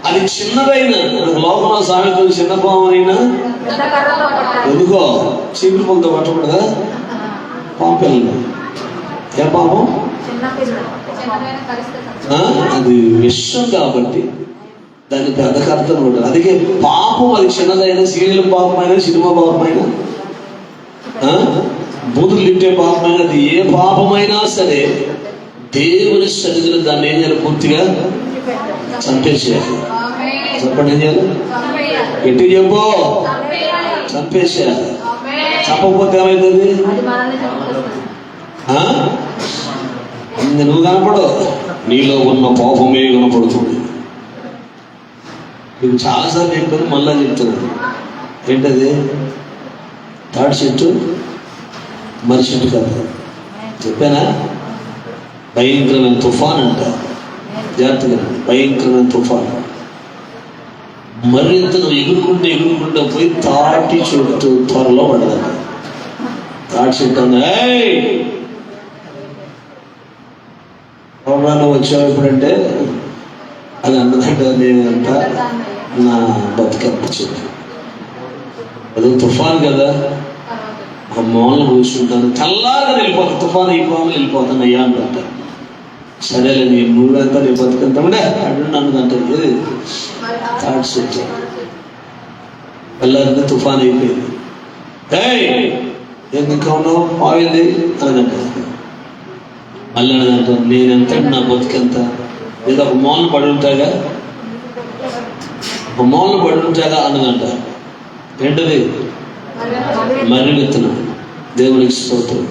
అది చిన్నదైనా, లోకంలో సామెతలు చిన్న పామునైనా ఎందుకో చీపురు పొలతో పట్టకూడదా? పాము పిల్లలు. ఏ పాపం? అది విషం కాబట్టి దాన్ని పెద్ద కర్తలు ఉంటుంది. అందుకే పాపం అది చిన్నదైనా, సీరియల్ పాపమైనా, సినిమా పాపమైనా, బూతులు తింటే పాపమైనా, అది ఏ పాపమైనా సరే దేవుని సన్నిధిలో దాన్ని ఏం చేయాలి? పూర్తిగా చంపేసేయాలి. చెప్పండి, ఏం చేయాలి? ఎట్టి చెప్పు, చంపేసేయాలి. చంపకపోతే ఏమవుతుంది? నువ్వు కనపడవు, నీలో ఉన్న పాపమే కనపడుతుంది. నీకు చాలాసార్లు చెప్పాను, మళ్ళా చెప్తున్నాను. ఏంటది? తాడి చెట్టు మరి చెట్టు కాదు. చెప్పానా? భయంకరమైన తుఫాన్ అంట. జాగ్రత్తగా, భయంకరమైన తుఫాన్. మరింత నువ్వు ఎగురుకుంటూ పోయి తాటి చెట్టు త్వరలో పడదాం. తాటి చెట్టు ఎవరన్నా వచ్చావు ఎప్పుడంటే అది అన్నదంటే నేనంతా నా బతికెప్ప చెప్పు. అదో తుఫాన్ కదా, ఆ మూలను కూర్చుంటాను, తెల్లాగా వెళ్ళిపోతాను. తుఫాన్ అయిపోవాలి, వెళ్ళిపోతాను అయ్యా అంట. సరేలే, నేను నువ్వెంత నీ బతుకంతామంటే అడుగుంటే ఏది తాటి చెట్టు వెళ్ళాలంటే తుఫాన్ అయిపోయింది. ఏం ఇంకా ఉన్నావు, ఆగింది అని అంటే మళ్ళీ అంటాను నేనెంత నా బతుకెంత, ఏదో ఒక మూలన పడి ఉంటాగా, ఒక మూలన పడి ఉంటాగా అన్నదంట. ఏంటది? మర్రి విత్తనం. దేవునికి స్తోత్రం.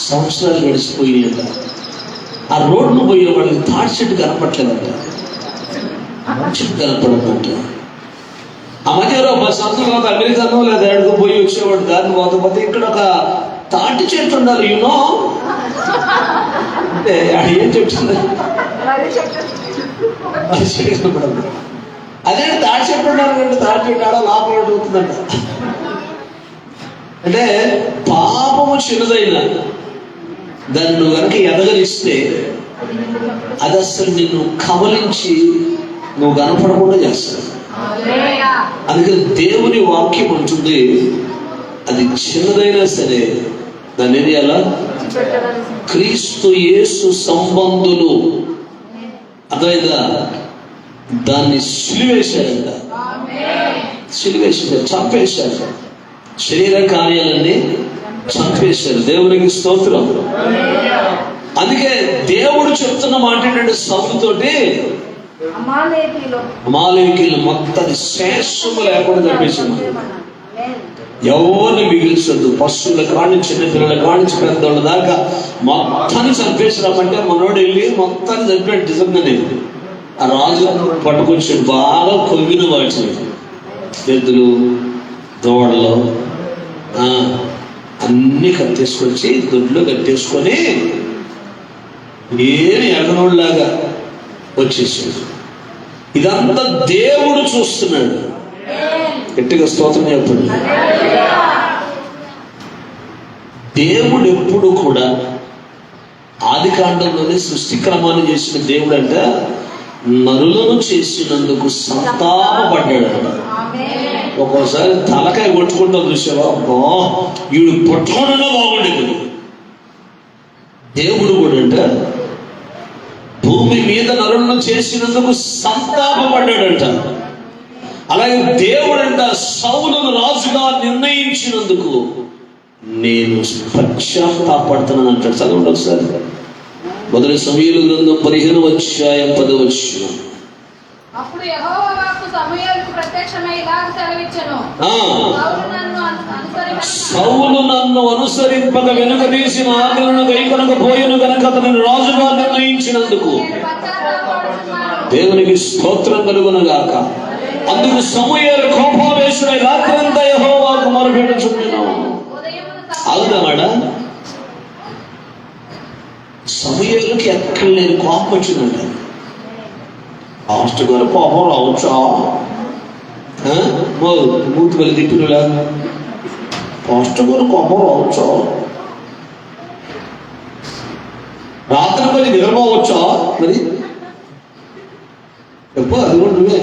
సంవత్సరాలు గడిచిపోయినాయంట. ఆ రోడ్ను పోయే వాడికి తాడి చెట్టు కనపట్లేదంట, చెట్టు కనపడదంట. ఆ మధ్య 10 సంవత్సరాల అమెరికానో లేదా ఎక్కడికో పోయి వచ్చేవాడు, దాన్ని పోతే ఇక్కడ ఒక తాటి చెట్టు ఉండాలి యూనో అంటే ఏం చెప్తుంది, అదే తాటి చెట్టు ఉండాలంటే తాటి చెట్టు ఆడ లోపల అవుతుందంట. అంటే పాపము చిన్నదైనా దాన్ని నువ్వు కనుక ఎదగలిస్తే అది అసలు నిన్ను కబలించి నువ్వు కనపడకుండా చేస్తావు. అందుకని దేవుని వాక్యం ఉంటుంది, అది చిన్నదైనా సరే దాన్ని ఏది అలా క్రీస్తు యేసు సంబంధులు అర్థమైందా, దాన్ని సిలివేశారంట, సిలివేశారు, చంపేశారు, శరీర కార్యాలన్నీ చంపేశారు. దేవునికి స్తోత్రం. అందుకే దేవుడు చెప్తున్న మాట ఏంటంటే సౌలుతోటి అమాలేకీయులు మొత్తం శేషము లేకుండా చంపేసాము, ఎవరిని మిగిల్చొద్దు, పశువుల కాడి చిన్నపిల్లల కాడి పెద్దోళ్ళ దాకా మొత్తాన్ని చంపేసినామంటే మనోడు వెళ్ళి మొత్తాన్ని చంపాడు. నిజంగానే ఆ రాజు పట్టుకొచ్చి బాగా కొవ్విన వాటిని, ఎద్దులు దోడలు అన్ని కట్టేసుకొచ్చి దొడ్లో కట్టేసుకొని ఏమి ఎగనోళ్ళలాగా వచ్చేసాడు. ఇదంతా దేవుడు చూస్తున్నాడు. గట్టిగా స్తోత్రం చెప్పండి. దేవుడు ఎప్పుడు కూడా ఆది కాండంలోనే సృష్టి క్రమాన్ని చేసిన దేవుడు అంట నరులను చేసినందుకు సంతాపపడ్డాడు. ఒక్కోసారి తలకాయ కొట్టుకుంటూ చూసావా, అబ్బా వీడు పుట్టకుండా బాగుండేది. దేవుడు కూడా అంట భూమి మీద నరులను చేసినందుకు సంతాపపడ్డాడంట. అలాగే దేవుడంట సౌలును రాజుగా నిర్ణయించినందుకు నేను పశ్చాత్తాపడుతున్నాను అంటాడు. చదవండి ఒకసారి. మొదటి సమూయేలు గ్రంథం 15:10. అప్పుడు యెహోవా వాక్కు సమూయేలుకు ప్రత్యక్షమై ఇలాగ సెలవిచ్చెను, సౌలు నన్ను అనుసరింపక వెనుక తీసిన ఆజ్ఞలను గైకొనకపోయెను గనుక అతనిని రాజుగా నిర్ణయించినందుకు దేవునికి స్తోత్రం కలుగునుగాక. అందుకు సమూయేలు కోపావేశుడై రాత్రంతా యెహోవాకు మొరపెట్టుచుండెను. అవునాడా? సమూయేలుకి ఎక్కడ లేని కోపం వచ్చిందంట. పాస్టర్ గారు కోపం రావచ్చా? మూతి వెళ్ళి తిప్పినలా పాస్టర్ గారు కోపం రావచ్చా? రాత్రి మరి నిద్రపోవచ్చా? మరి ఎప్పుడు అది కూడా నువ్వే.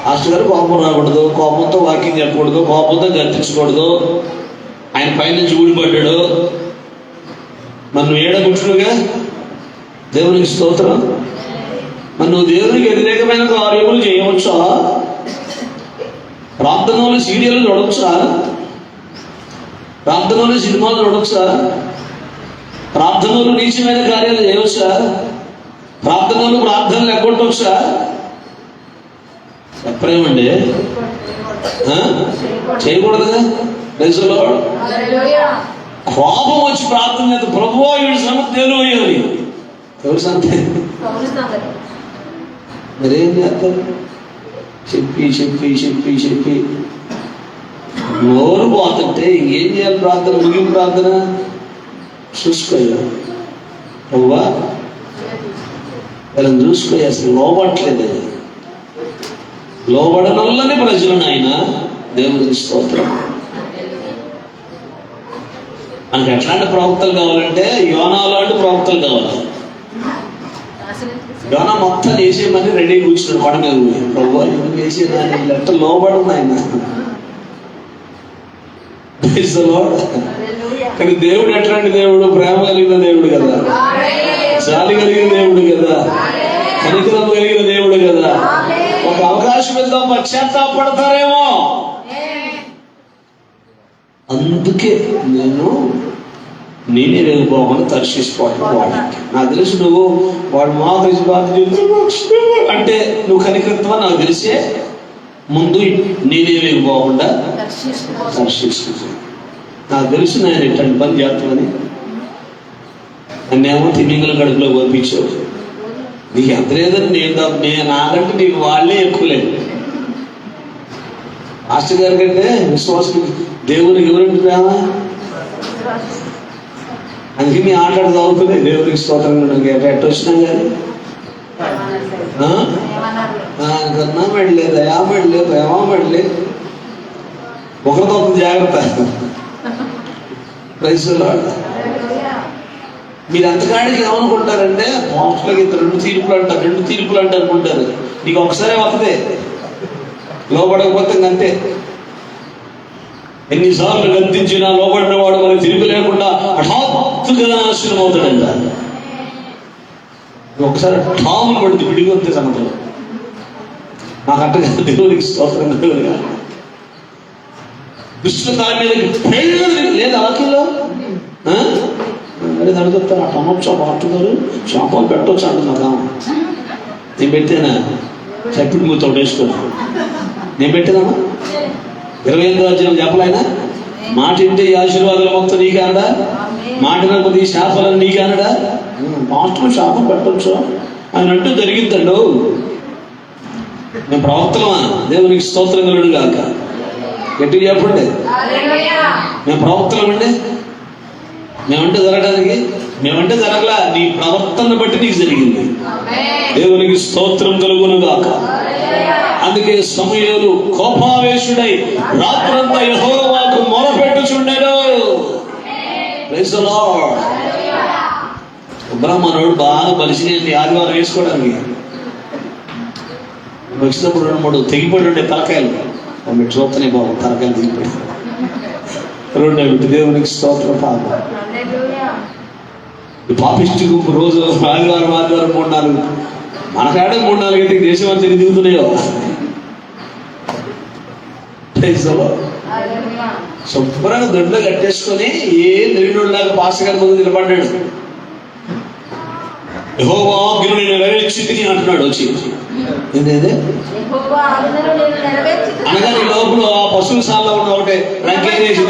పాస్టర్ గారు కోపం రాకూడదు, కోపంతో వాకింగ్ చెప్పకూడదు, కోపంతో గర్తించకూడదు, ఆయన పైనుంచి ఊడిపడ్డాడు, మరి నువ్వు ఏడగుంటున్నావుగా. దేవునికి స్తోత్రం. మరి నువ్వు దేవునికి వ్యతిరేకమైన కార్యములు చేయవచ్చా? ప్రార్థనలు సీరియల్ చూడవచ్చా? ప్రార్థనలు సినిమాలు చూడవచ్చా? ప్రార్థనలు నీచమైన కార్యాలు చేయవచ్చా? ప్రార్థనలు ఎక్కొట్టవచ్చా? చెప్పరేమండి, చేయకూడదుగా. కోపం వచ్చి ప్రార్థన చేత ప్రభువా వీడి సంగతి తేలిపోయాలి. ఎవరి సంగతి? మరేం చేస్తారు? చెప్పి చెప్పి చెప్పి చెప్పి నోరు పోతుంటే ఇంకేం చేయాలి? ప్రార్థన, ముగింపు ప్రార్థన చూసుకోయా ప్రభువా, వాళ్ళని చూసుకో. అసలు లోబట్లేదు, లోబడనల్లని ప్రజలను ఆయన. దేవునికి స్తోత్రం. మనకి ఎట్లాంటి ప్రవక్తలు కావాలంటే యోనా లాంటి ప్రవక్తలు కావాలి. యోనా మొత్తం వేసేయమని రెడీ కూర్చున్నాడు పడ మీద. ప్రభు వేసేదాన్ని లెక్క లోబడదు ఆయన. కానీ దేవుడు ఎట్లాంటి దేవుడు? ప్రేమ కలిగిన దేవుడు కదా, జాలి కలిగిన దేవుడు కదా, కనికరం కలిగిన దేవుడు కదా. ఒక అవకాశం ఇద్దాం, పశ్చాత్తాపడతారేమో. అందుకే నేను నేనే వెళ్ళిపోకుండా తర్శిసిపోవటం వాడికి. నాకు తెలుసు నువ్వు వాడు మాకు అంటే నువ్వు కనికరిస్తావని నాకు తెలిసే ముందు నేనే వెళ్ళిపోకుండా తర్శిస్తుంది. నాకు తెలుసు నేను ఇట్లాంటి పని చేస్తామని. నన్నేమో తిమింగల కడుపులో పంపించావు. నీకు ఎంత లేదని నేను నాకంటే నీకు వాళ్ళే ఎక్కువ లేదు. మాస్టర్ గారి కంటే విశ్వాసం దేవునికి ఎవరంటే ప్రేమ. అందుకే మీ ఆటలు చదువుతుంది దేవునికి స్తోత్రం ఎట్ట వచ్చినాం కానీ కన్నా మెడలేదు దయా మెడలేదు ప్రేమ మెడలేదు ఒకరితో జాగ్రత్త. ప్రైజ్లో మీరు అంతకాడికి ఏమనుకుంటారంటే మోక్షలకి రెండు తీర్పులు అంటారు అనుకుంటారు. నీకు ఒకసారి వస్తుంది, లోపడకపోతే అంతే. ఎన్నిసార్లు గద్దించినా లోపడిన వాడు మనకి తిరిగి లేకుండా హఠాత్తుగా నాశనం అవుతాడంట. ఒకసారి ఠాములు పడింది విడిగొంతే సమతలో. నాకు అంటగా దేవునికి స్తోత్రం దుష్టుల తల మీద లేదు వాక్యంలో అడుగుతారు. ఆ టమాటో షాప్ అంటున్నారు, షాంపాలు పెట్టవచ్చు అంటున్నా. నేను పెట్టానా చప్పుడు మూత వేసుకోను. నేను పెట్టానా 28వ అధ్యాయం చెప్పలేనా? మాట ఇంటే ఈ ఆశీర్వాదాలు మొత్తం నీకు అనడా, మాట కొద్ది శాపాలను నీకు అనడా. మాస్టర్ శాపం పెట్టవచ్చు అని అంటూ జరిగిద్దండు. మేము ప్రవక్తలమా? దేవునికి స్తోత్రం కలుగును గాక. గట్టిగా చెప్పండి. మేము ప్రవక్తలమండి. మేమంటే జరగడానికి మేమంటే జరగలా, నీ ప్రవర్తన బట్టి నీకు జరిగింది. దేవునికి స్తోత్రం కలుగును గాక. అందుకే సమూయేలు కోపావేశుడై రాత్రంతా యెహోవాకు మొరపెట్టుచుండెను. Praise the lord. బ్రాహ్మణుడు బాగా బలిసినది ఆదివారం వేసుకోవడానికి వచ్చినప్పుడు 2-3 తెగిపడి ఉండే తలకాయలు మీరు చూస్తూనే బాబు తలకాయలు తెగిపడి 2 దేవునికి స్తోత్రం. పాపం ఈ పాపిష్టి గుంపు రోజు ఆదివారం 3-4 మనకాడే 3-4 గంటకి దేశం అంతా దిగుతున్నాయో. శుభ్రంగా దొడ్లో కట్టేసుకొని ఏ నిరుడులాగా పాస్ గారి ముందు నిలబడ్డాడు. యెహోవా ఆజ్ఞను నెరవేర్చితిని అంటున్నాడు వచ్చి. ఏంటంటే అనగా నీ లోపల ఆ పశువుల సాల్లో ఉన్న ఒకటే రంగేసి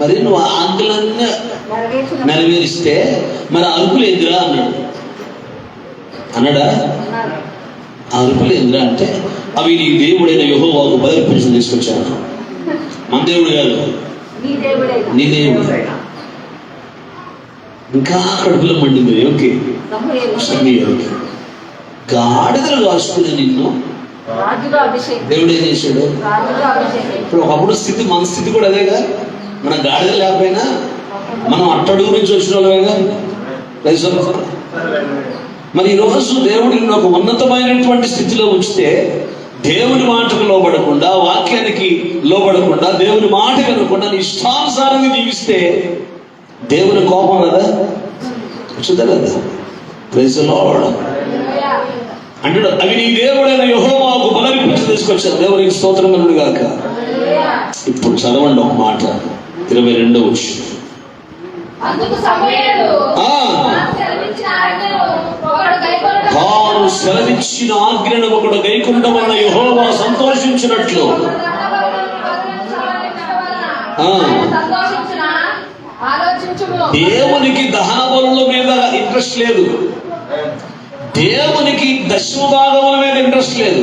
మరి నువ్వు ఆజ్ఞలన్నీ నెరవేరిస్తే మరి అరుపులు ఎదురా అన్నాడా? అరుపులు ఎదురా అంటే అవి నీ దేవుడైన యెహోవాకు బయలుపరిచి తీసుకొచ్చాను. మన దేవుడు కాదు, నీ దేవుడు. ఇంకా కడుపులో మండింది. ఓకే, సమయానికి గాడిదలు కాసుకుని నిన్ను దేవుడు ఏం చేశాడు? ఇప్పుడు ఒకప్పుడు స్థితి, మన స్థితి కూడా అదేగా. మన గాడిద లేకపోయినా మనం అట్టడుగు నుంచి వచ్చిన వాళ్ళేగా. మరి ఈరోజు దేవుడు నిన్ను ఒక ఉన్నతమైనటువంటి స్థితిలో ఉంచితే దేవుని మాటకు లోబడకుండా, వాక్యానికి లోబడకుండా, దేవుని మాట వినకుండా నీ ఇష్టానుసారంగా జీవిస్తే దేవుని కోపం కదా వచ్చుదా కదా. ప్రైజ్ ది లార్డ్ అంటాడు. అవి నీ దేవుడైన యెహోవాకు బలర్పించి తీసుకొచ్చాను. దేవునికి స్తోత్రం కలుగును గాక. ఇప్పుడు చదవండి ఒక మాట 22వ వచనం. తాను సెలవిచ్చిన ఆజ్ఞను ఒకడు గైకొనుట వలన యెహోవా సంతోషించినట్లు దేవునికి దహన బలుల మీద ఇంట్రెస్ట్ లేదు, దేవునికి దశమ భాగముల మీద ఇంట్రెస్ట్ లేదు,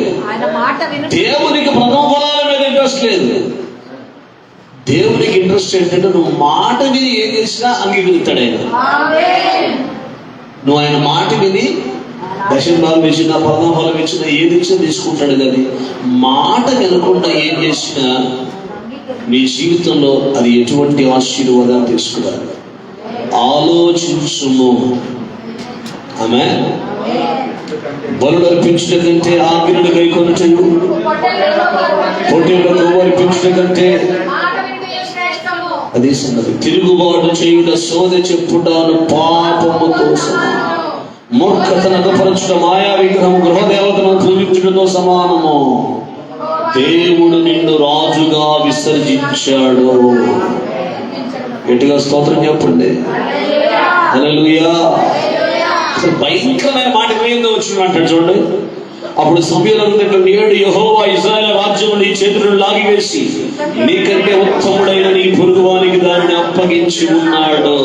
దేవునికి ప్రథమ ఫలాల మీద ఇంట్రెస్ట్ లేదు. దేవునికి ఇంట్రెస్ట్ ఏంటంటే నువ్వు మాట విని ఏం చేసినా అంగీకరిస్తాడు ఆయన. నువ్వు ఆయన మాట విని దశమ భాగం ఇచ్చినా ప్రథమ ఫలం ఇచ్చినా ఏది ఇచ్చినా తీసుకుంటాడు. కానీ మాట వినకుండా ఏం చేసినా నీ జీవితంలో అది ఎటువంటి ఆశీర్వాదాలు తీసుకురాదు. ఆలోచించుము. ఆమె బలులు అర్పించుట కంటే ఆజ్ఞను గైకొనుటయు, పొట్టేళ్లను అర్పించుట కంటే అదే సంగతి. తిరుగుబాటు చేయుట సోదె చెప్పుటాను పాపముతో సమానం, మూర్ఖతను అగపరచుట మాయా విగ్రహం గృహదేవతను పూజించుటతో సమానము. దేవుడు నిన్ను రాజుగా విసర్జించాడు. గట్టిగా స్తోత్రం చెప్పండి. హల్లెలూయా. అసలు భయంకరమైన మాట ఏందో వచ్చిన అంటాడు చూడండి. అప్పుడు సమూయేలు నేడు యెహోవా ఇశ్రాయేలు రాజ్యము నీ చేతులను లాగివేసి నీకంటే ఉత్తముడైన నీ పొరుగువానికి దానిని అప్పగించి ఉన్నాడు.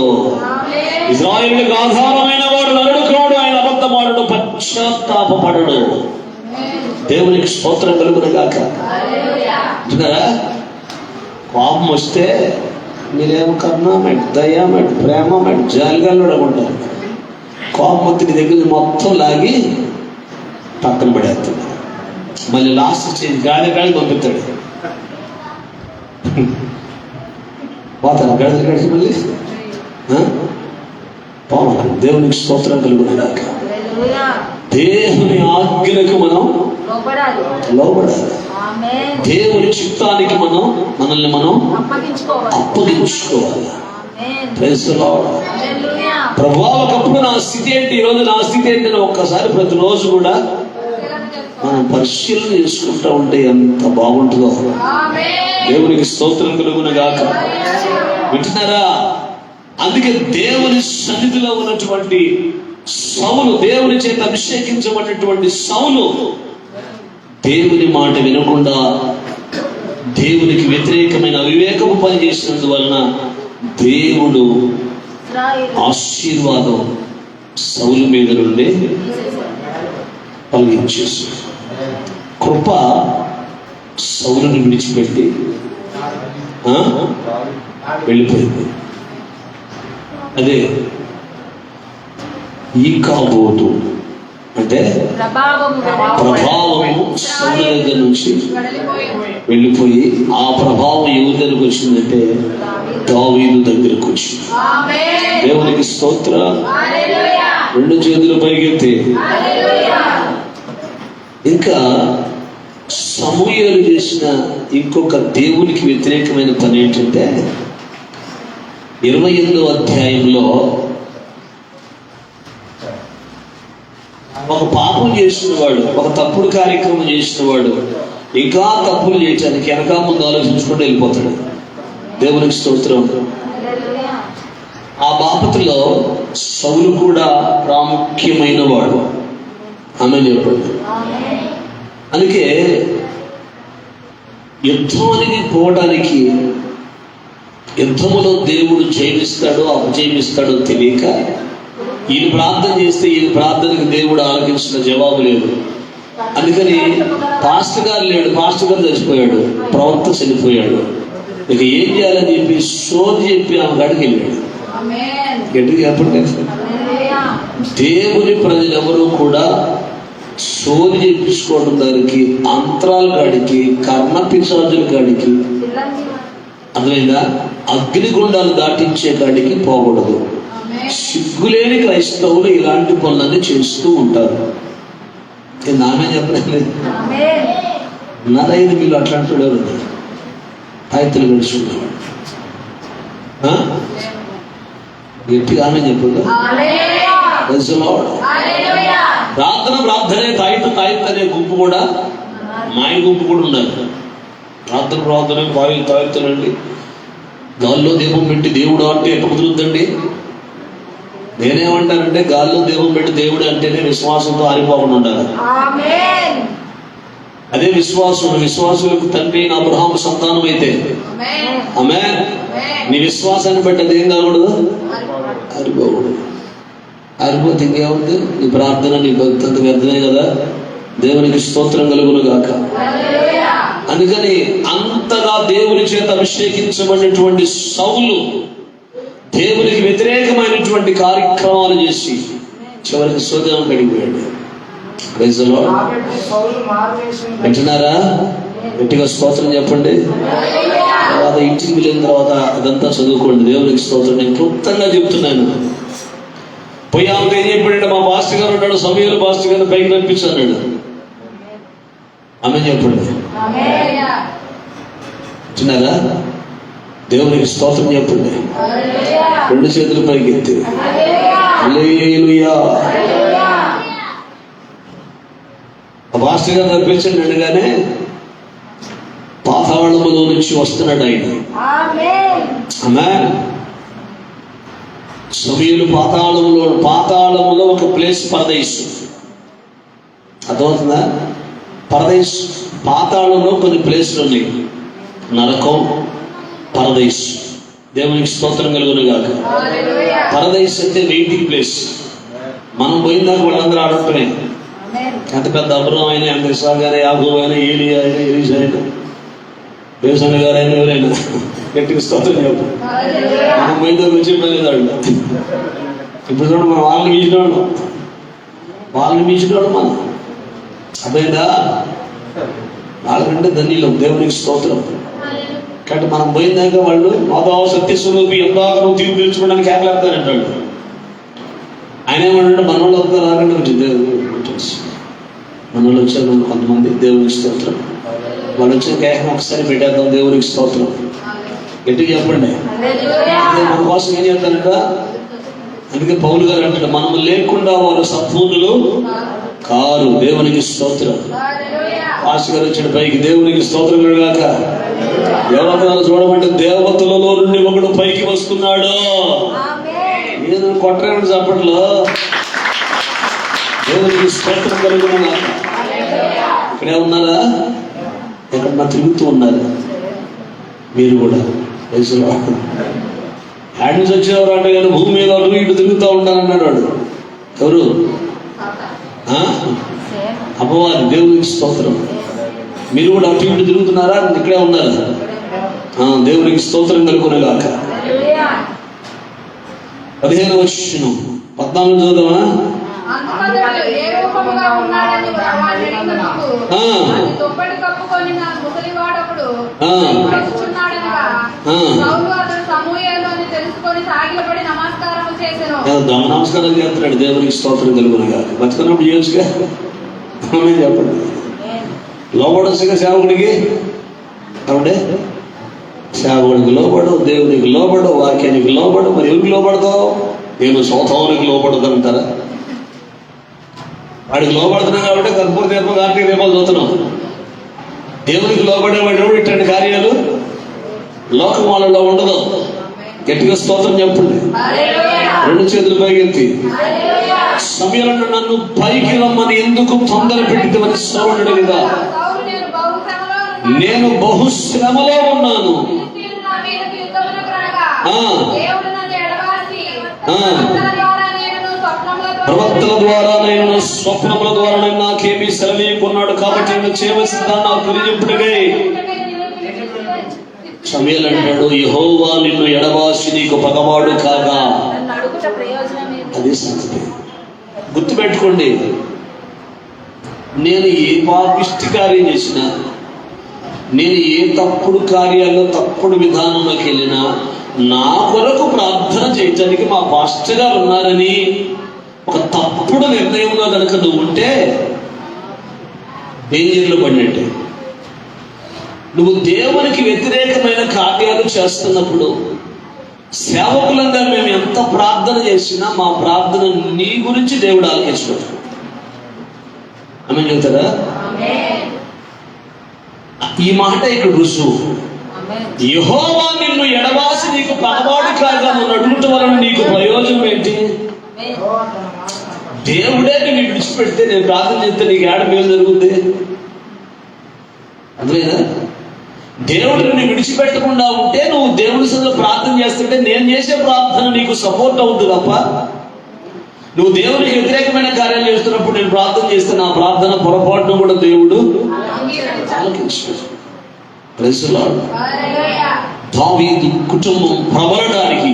ఇశ్రాయేలుకు ఆధారమైన వాడు నరుడు కాడు, ఆయన అబద్ధమాడుడు, పశ్చాత్తాపపడడు. దేవునికి స్తోత్రం కలుగును గాక. అంటున్నారా? కోపం వస్తే మీరేమో కరుణ దయ ప్రేమ జాలిగా ఉంటారు. కోపం వచ్చి నీ దగ్గర మొత్తం లాగి పక్కన పడేస్తాడు. మళ్ళీ లాస్ట్ స్టేజ్ గాలి పంపిస్తాడు. పోతాను గడిచి మళ్ళీ పోవాలి. దేవునికి స్తోత్రం కలుగును గాక. దేవుని ఆజ్ఞలకు మనం లోబడాలి. దేవుని చిత్తానికి మనల్ని అప్పగించుకోవాలి. ప్రభువా ఒకప్పుడు నా స్థితి ఏంటి, ఈరోజు నా స్థితి ఏంటి అని ఒక్కసారి ప్రతిరోజు కూడా మనం పరిశీలన చేసుకుంటూ ఉంటే ఎంత బాగుంటుందో. దేవునికి స్తోత్రం కలుగును గాక. వింటున్నారా? అందుకే దేవుని సన్నిధిలో ఉన్నటువంటి సౌలు, దేవుని చేత అభిషేకించబడినటువంటి సౌలు దేవుని మాట వినకుండా దేవునికి వ్యతిరేకమైన అవివేకము పనిచేసినందువలన దేవుడు ఆశీర్వాదం సౌలు మీద నుండి తొలగించేసి కృప సౌలుని విడిచిపెట్టి వెళ్ళిపోయింది. అదే ఈ కాబోతు అంటే ప్రభావము సౌలు దగ్గర నుంచి వెళ్ళిపోయి ఆ ప్రభావం ఎవరి దగ్గరకు వచ్చిందంటే దావీదు దగ్గరకు వచ్చింది. దేవునికి స్తోత్ర. రెండు చేతులు పైకెత్తి. ఇంకా సమూయేలు చేసిన ఇంకొక దేవునికి వ్యతిరేకమైన పని ఏంటంటే 28వ అధ్యాయంలో ఒక పాపం చేసిన వాడు, ఒక తప్పుడు కార్యక్రమం చేసిన వాడు ఇంకా తప్పులు చేయటానికి వెనక ముందు ఆలోచించుకుంటూ వెళ్ళిపోతాడు. దేవునికి స్తోత్రం. ఆ బాపతిలో సౌలు కూడా ప్రాముఖ్యమైన వాడు. ఆమె చెప్పండి. అందుకే యుద్ధానికి పోవడానికి, యుద్ధములో దేవుడు జయమిస్తాడో అపజయమిస్తాడో తెలియక ఈయన ప్రార్థన చేస్తే ఈయన ప్రార్థనకు దేవుడు ఆలకించిన జవాబు లేదు. అందుకని పాస్టర్ గారు లేడు, పాస్టర్ గారు చచ్చిపోయాడు, ప్రవక్త చనిపోయాడు. ఇక ఏం చేయాలని చెప్పి సోది చెప్పి ఆమె కాడికి వెళ్ళాడు. గట్టిగా చెప్పండి. దేవుని ప్రజలు ఎవరు కూడా సోది చేయించుకోవడం దానికి, అంతరాల కాడికి, కర్ణ పిశాచుల కాడికి, అర్థమైందా, అగ్నిగుండాలు దాటించే కాడికి పోకూడదు. సిగ్గులేని క్రైస్తవులు ఇలాంటి పనులన్నీ చేస్తూ ఉంటారు. నామే చెప్పలేదు ఉన్నారైదు వీళ్ళు అట్లాంటి వాడు తాయితలు గడుచుకున్నాడు. గట్టిగా ఆమె చెప్పదు. ప్రార్థనే తాయిత అనే గుంపు కూడా, మాయ గుంపు కూడా ఉండాలి. ప్రార్థనే తాయితలండి. గాల్లో దీపం పెట్టి దేవుడు అంటే ఎట్లా కుదురుద్దండి? నేనేమంటానంటే గాల్లో దీపం పెట్టి దేవుడు అంటేనే విశ్వాసంతో ఆరిపోకుండా ఉండాలి. అదే విశ్వాసులకు తండ్రి అబ్రహాము సంతానం అయితే ఆమేన్. నీ విశ్వాసాన్ని బట్టి అదేం కాకూడదు, ఆరిపోకూడదు. ఆరిపోతే ఇంకేముంది? నీ ప్రార్థన నీ భక్తి వ్యర్థమే కదా. దేవునికి స్తోత్రం కలుగును గాక. అందుకని అంతగా దేవుని చేత అభిషేకించబడినటువంటి సౌలు దేవునికి వ్యతిరేకమైనటువంటి కార్యక్రమాలు చేసి చివరికి సోదరం కడిగిపోయాడు. వింటున్నారా? గట్టిగా స్తోత్రం చెప్పండి. తర్వాత ఇంటికి వెళ్ళిన తర్వాత అదంతా చదువుకోండి. దేవునికి స్తోత్రం. నేను క్లుప్తంగా చెప్తున్నాను. పోయి ఆమె ఏం చెప్పాడంటే, మా పాస్టర్ గారు ఉన్నాడు, సమయంలో పాస్టర్ గారిని పైకి పంపించాడు. ఆమె చెప్పండి. వింటున్నారా? దేవునికి స్తోత్రం చెప్పండి. రెండు చేతులు పైకి ఎత్తి హల్లెలూయా. పాస్టర్ గారు నడిపించండి అనగానే పాతాళములో నుంచి వస్తున్నాడు ఆయన. ఆమేన్. సమూయేలు పాతాళంలో ఒక ప్లేస్ పరదేశ్. అర్థమవుతుందా? పరదేశ్, పాతాళంలో కొన్ని ప్లేసులు ఉన్నాయి. నరకం, పరదేశ్. దేవునికి స్తోత్రం కలుగును గాక. పరదేశ్ అంటే వెయిటింగ్ ప్లేస్. మనం పోయిందాక వాళ్ళందరూ ఆడుతున్నాయి. ఎంత పెద్ద అబ్రహం అయినా, ఎంత ఇస్సాకు గారు, యాకోబు అయినా, ఏలియా అయినా, ఎలీషా అయినా, యోసేపు గారైనా, ఎవరైనా గట్టిగా స్తోత్రం చెప్పు. మనం పోయిందాక వచ్చి పోయేదాడు. ఇప్పుడు చూడండి, మనం వాళ్ళని మించినవాడు మనం. అర్థమైందా? వాళ్ళకంటే ధన్యులం. దేవునికి స్తోత్రం. కాబట్టి మనం పోయిందాక వాళ్ళు మాధవ సత్యస్వరూపి ఎందాక నువ్వు తీర్పు తెలుసుకోవడానికి కేకలేస్తానంటాడు. ఆయన ఏమంటాడు, మన వాళ్ళు వస్తారు రాకంటే వచ్చింది. మన వాళ్ళు వచ్చారు కొంతమంది. దేవునికి స్తోత్రం. వాళ్ళు వచ్చిన కేకను ఒకసారి పెట్టేద్దాం. దేవునికి స్తోత్రం. గట్టిగా చెప్పండి. మన కోసం ఏం చేస్తారంట? అందుకే పౌలు గారు అంటాడు, మనము లేకుండా వాళ్ళు సంపూర్ణులు కారు. దేవునికి స్తోత్రం. ఆశ గారు వచ్చిన పైకి. దేవునికి స్తోత్రం కాక. దేవతలను చూడమంటే దేవతలలో నుండి ఒకడు పైకి వస్తున్నాడు. ఏదో కొట్టరేమిటి చప్పట్లో. దేవునికి స్తోత్రం కలుగును. ఇక్కడే ఉన్నారా? ఎక్కడన్నా తిరుగుతూ ఉన్నారు మీరు కూడా. యాడ్ నుంచి వచ్చేవారు అంటే కానీ భూమి మీద అటు ఇటు తిరుగుతూ ఉంటానన్నాడు వాడు. ఎవరు? అపవాది. దేవునికి స్తోత్రం. మీరు కూడా అటు ఇటు తిరుగుతున్నారా? ఇక్కడే ఉన్నారు. దేవునికి స్తోత్రం కలుగును గాక. 15వ వచనం 14 చదువుదామా? నమస్కారం చేస్తున్నాడు. దేవునికి స్తోత్రం కలుగును గాక. బతుకున్నప్పుడు చేయొచ్చుగా. చెప్పండి. లోబడొచ్చుగా సేవకుడికి. కాబట్టి సేవకుడికి లోబడు, దేవునికి లోబడు, వాక్యానికి లోబడు. మరి ఎవరికి లోబడతావు? నేను సౌతానికి లోబడదంటారా? వాడికి లోబడుతున్నాం కాబట్టి కర్పూర దీపం, కార్తీక దీపాలు చూస్తున్నాం. దేవునికి లోబడేవాడు ఇట్లాంటి కార్యాలు లోకం వాళ్ళలో ఉండదు. గట్టిగా స్తోత్రం చెప్పండి. 2 చేతులు పైకెత్తి. సమయంలో నన్ను పైకి రమ్మని ఎందుకు తొందర పెట్టిందని సౌలుడు కదా. నేను బహుశ్రమలో ఉన్నాను. ప్రవక్తల ద్వారా నేను స్వప్నముల ద్వారా నేను నాకేమీ సెలవీయకున్నాడు. కాబట్టి నేను చేయవలసిన దాన్ని నాకు తెలియజెప్పుడుగా సమూయేలు అంటాడు, యెహోవా నిన్ను ఎడబాసి నీకు పగవాడు కాగా. అదే సంగతి. గుర్తుపెట్టుకోండి, నేను ఏ పాపిష్టి కార్యం చేసినా, నేను ఏ తప్పుడు కార్యాల్లో తప్పుడు విధానంలోకి వెళ్ళినా, నా కొరకు ప్రార్థన చేయటానికి మా పాస్టర్ గారు ఉన్నారని ఒక తప్పుడు నిర్ణయంలో కనుక నువ్వు ఉంటే డేంజర్లో పడినట్టే. నువ్వు దేవునికి వ్యతిరేకమైన కార్యాలు చేస్తున్నప్పుడు సేవకులంగా మేము ఎంత ప్రార్థన చేసినా మా ప్రార్థన నీ గురించి దేవుడు ఆలకించడు. ఆమేన్ చెప్తారా? ఈ మాట ఇక్కడ రుజువు. యెహోవా నిన్ను ఎడబాసి నీకు పగవాడు కాగా నువ్వు అడుగుట వలన నీకు ప్రయోజనం ఏంటి? దేవుడే నిన్ను విడిచిపెడితే నేను ప్రార్థన చేస్తే నీకు ఏడ మేలు జరుగుతుంది? అర్థమైనా? దేవుడు నిన్ను విడిచిపెట్టకుండా ఉంటే నువ్వు దేవుడి సన్నిధిలో ప్రార్థన చేస్తుంటే నేను చేసే ప్రార్థన నీకు సపోర్ట్ అవుతుంది తప్ప, నువ్వు దేవునికి వ్యతిరేకమైన కార్యాలు చేస్తున్నప్పుడు నేను ప్రార్థన చేస్తే నా ప్రార్థన పొరపాటును కూడా దేవుడు ఆలకించాడు. Praise the lord. దావీదు కుటుంబం ప్రబలడానికి,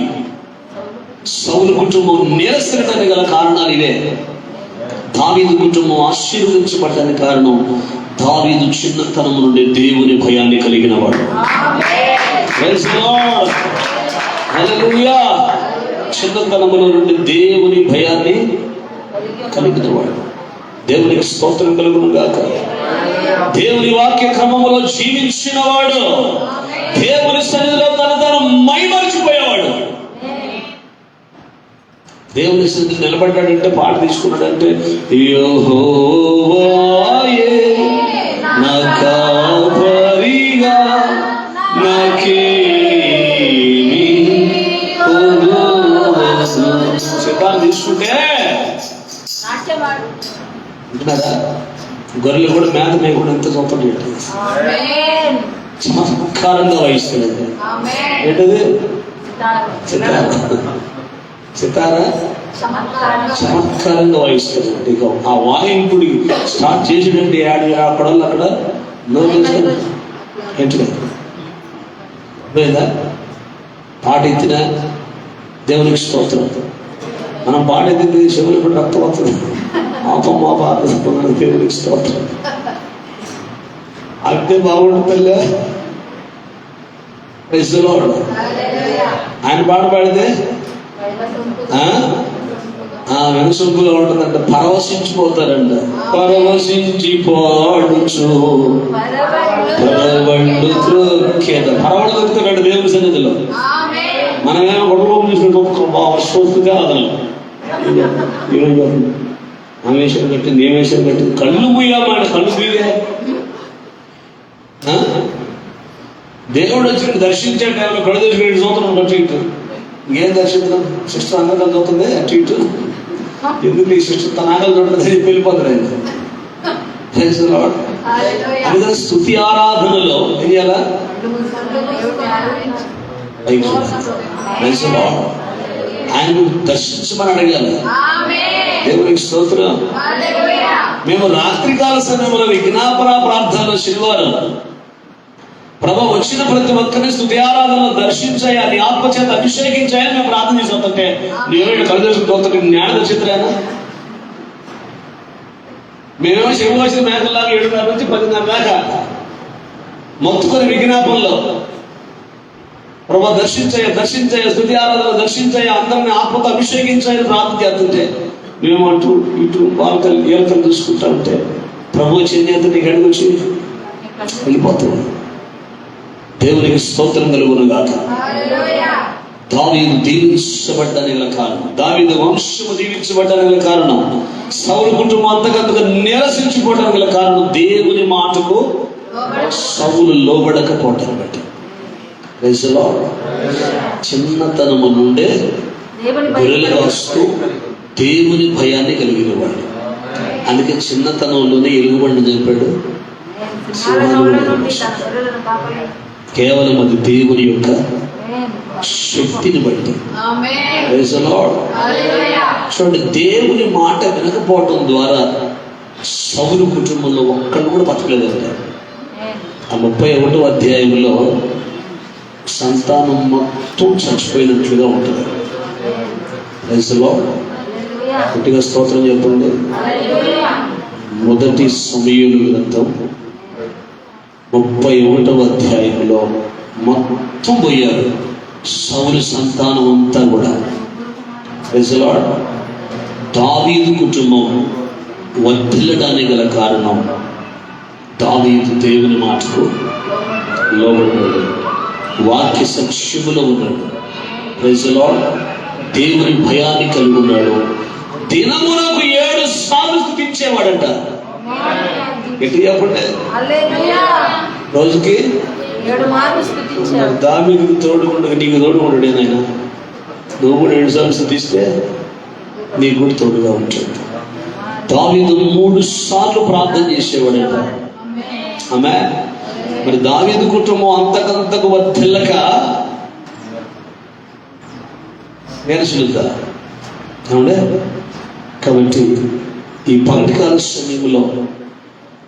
సౌలు కుటుంబం నీరసడానికి గల కారణాలు ఇవే. దావీదు కుటుంబం ఆశీర్వదించబడడానికి కారణం దావీదు చిన్నతనం నుండి దేవుని భయాన్ని కలిగిన వాడు. Praise the Lord. హల్లెలూయా. చిన్నతనములో నుండి దేవుని భయాన్ని కలిగిన వాడు. దేవునికి స్తోత్రం కలుగును గాక. దేవుని వాక్య క్రమములో జీవించిన వాడు, దేవుని సన్నిధిలో తను మైమరిచిపోయేవాడు. దేవుని సన్నిధిలో నిలబడ్డాడంటే, పాట తీసుకున్నాడంటే, యెహోవాయే నా కాపరిగా నాకేమీ కొదువను. వింటున్నారా? గొర్రెలు కూడా మేత మేయకుండా ఎంత చొప్పటి ఆమేన్. చమత్కారంగా వహిస్తున్నాడు. ఆమేన్. ఏంటది? సితారా. సితారా చమత్కారంగా వాయిస్తున్నాడు. ఇక ఆ వాయింపుడి స్టార్ట్ చేసినంటే అక్కడ అక్కడ నోరు ఏంటిగా పోయిందా? పాట ఎత్తిన దేవునికి స్తోత్రం. మనం పాట ఎత్తింది శివుని కూడా రక్తం వస్తుంది. మా పాట దేవునికి స్తోత్రం. అంతే బాగుంటుందిలే. ఆయన పాట పాడితే వెనుసొంపుగా ఉంటుందంట. పరవశించిపోతారంట. పరవశించి పాడుచు పరవళ్ళు త్రొక్కేద. పరవళ్ళు దొరుకుతాడంట దేవుని సన్నిధిలో. మనమేమో కుటుంబం చూసుకుంటే వర్షోత్తుగా అదనం ఆవేశం కట్టింది, ఏమేషం కట్టింది. కళ్ళు మూయామాట. కళ్ళు మూయే దేవుడు వచ్చి దర్శించే టైంలో కళ్ళు తెచ్చి 2 సంవత్సరం అటు ఇటు ఇంకేం దర్శించడం. సిస్టర్ అందరూ చదువుతుంది అటు ఇటు. ఎందుకు ఈ సిస్టర్ తన ఆకలి చూడలేదు వెళ్ళిపోతారు ఆయన. అందుకని స్తుతి ఆరాధనలో ఏం చేయాలా? ఆయన దర్శించమని అడగాలి. దేవునికి స్తోత్రం. మేము రాత్రికాల సమయంలో విజ్ఞాపన ప్రార్థనలో శనివారం ప్రభు వచ్చిన ప్రతి ఒక్కరిని స్తుతి ఆరాధనలో దర్శించాయా, నీ ఆత్మచేత అభిషేకించాయా మేము ప్రార్థన చేస్తుంటే నేను కలుదేశం తోట జ్ఞాన దర్శితురానా? మేమేమో శివ వచ్చిన మేకల్లాగా 7:30 నుంచి 10:30 దాకా మొత్తుకొని విజ్ఞాపనలో ప్రభు దర్శించాయా స్తుతి ఆరాధన దర్శించాయా, అందరిని ఆత్మతో అభిషేకించాయని ప్రార్థన చేస్తుంటే మేము అటు ఇటు వాళ్ళకలు ఏలకలు చూసుకుంటా ఉంటే ప్రభు వచ్చి నీకు అడిగొచ్చి వెళ్ళిపోతున్నాం. దేవునికి స్తోత్రం కలుగును గాక. దావీదు దీవించబడ్డానికి గల కారణం, దావీదు వంశము దీవించబడ్డానికి గల కారణం, సౌలు కుటుంబం అంతకంతగా నిరసించిపోవడానికి గల కారణం దేవుని మాటకు సౌలు లోబడకపోవటాన్ని బట్టి. చిన్నతనము నుండే గొర్రెలుగా వస్తూ దేవుని భయాన్ని కలిగిన వాడు. అందుకే చిన్నతనంలోనే ఎలుగుబండి చెప్పాడు. కేవలం అది దేవుని యొక్క శక్తిని బట్టి. చూడండి, దేవుని మాట వినకపోవటం ద్వారా సౌలు కుటుంబంలో ఒక్కళ్ళు కూడా బతకలేదండి. ఆ 31వ అధ్యాయంలో సంతానం మొత్తం చచ్చిపోయినట్లుగా ఉంటుంది. గట్టిగా స్తోత్రం చెప్పండి. మొదటి సమూయేలు గ్రంథం 31వ అధ్యాయంలో మొత్తం పోయారు సౌలు సంతానం అంతా కూడా. దావీదు కుటుంబం వర్ధిల్లడానికి గల కారణం దావీదు దేవుని మాటకు లోబడ్డాడు, వాక్య సత్యములో ఉన్నాడు. దేవుని భయాన్ని కలిగి ఉన్నాడు. దినమునకు 7 సార్లు స్తుతించేవాడంట. ఎట్టి చెప్పండి, రోజుకి 7 మార్లు స్తుతించాడు. దావీదుకు తోడుకుండగా నీకు తోడుకుంటాడు. ఆయన నువ్వు కూడా 7 సార్లు స్తుతిస్తే నీకు కూడా తోడుగా ఉంటాడు. దావీదు 3 సార్లు ప్రార్థన చేసేవాడంట. ఆమె మరి దావీదు కుటుంబం అంతకంతకు వర్ధిల్లక నేర్చులుద్దా అవునే. కాబట్టి ఈ పండికాల సమయంలో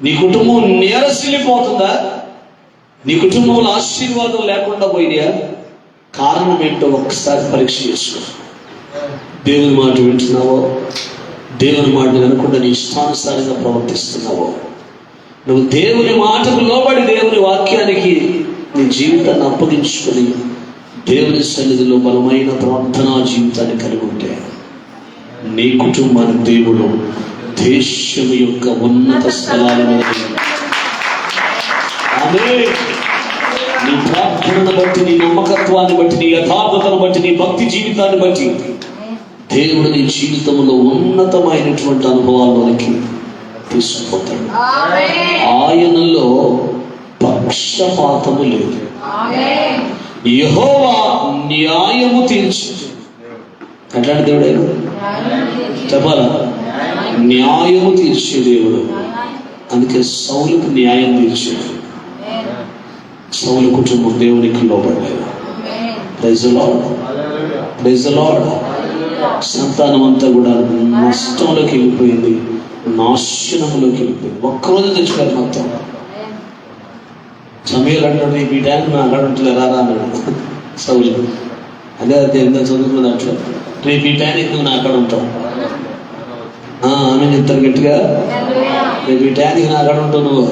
నీ కుటుంబం నీరసిల్లిపోతుందా? నీ కుటుంబంలో ఆశీర్వాదం లేకుండా పోయినా కారణం ఏంటో ఒక్కసారి పరీక్ష చేసుకో. దేవుని మాట వింటున్నావో, దేవుని మాటని వినకుండా నీ ఇష్టానుసారంగా ప్రవర్తిస్తున్నావో, నువ్వు దేవుని మాటకు లోబడి దేవుని వాక్యానికి నీ జీవితాన్ని అప్పగించుకొని దేవుని సన్నిధిలో బలమైన ప్రార్థనా జీవితాన్ని కలిగి ఉంటే నీ కుటుంబానికి దేవుడు దేశం యొక్క ఉన్నత స్థలాలను నీ ప్రార్థనను బట్టి, నీ నమ్మకత్వాన్ని బట్టి, నీ యథార్థతను బట్టి, నీ భక్తి జీవితాన్ని బట్టి దేవుడు నీ జీవితంలో ఉన్నతమైనటువంటి అనుభవాల్లోనికి తీసుకుపోతాడు. ఆయనలో పక్షపాతము లేదు. యెహోవా న్యాయము తీర్చు. ఎట్లాంటి దేవుడు ఆయన చెప్పాలా? న్యాయము తీర్చే దేవుడు. అందుకే సౌలుకు న్యాయం తీర్చాడు. సౌలు కుటుంబం దేవునికి లోబడ్డారు. Praise the Lord, praise the Lord. సంతానం అంతా కూడా నష్టంలోకి వెళ్ళిపోయింది, నాశనంలోకి వెళ్ళిపోయింది. ఒక్కరోజు తెచ్చుకోరు మొత్తం. సమయాలు అంటాడు, ఈ టైంకి నా అక్కడ ఉంటుంది రారా అన్నాడు సౌలు. అదే అదే ఎంత చదువుకున్న దాంట్లో, రేపు ఈ టైంకి నువ్వు నా అక్కడ ఉంటావు. ఆమె చెప్తారు గట్టిగా, రేపు ఈ టైంకి నా అక్కడ ఉంటావు నువ్వు.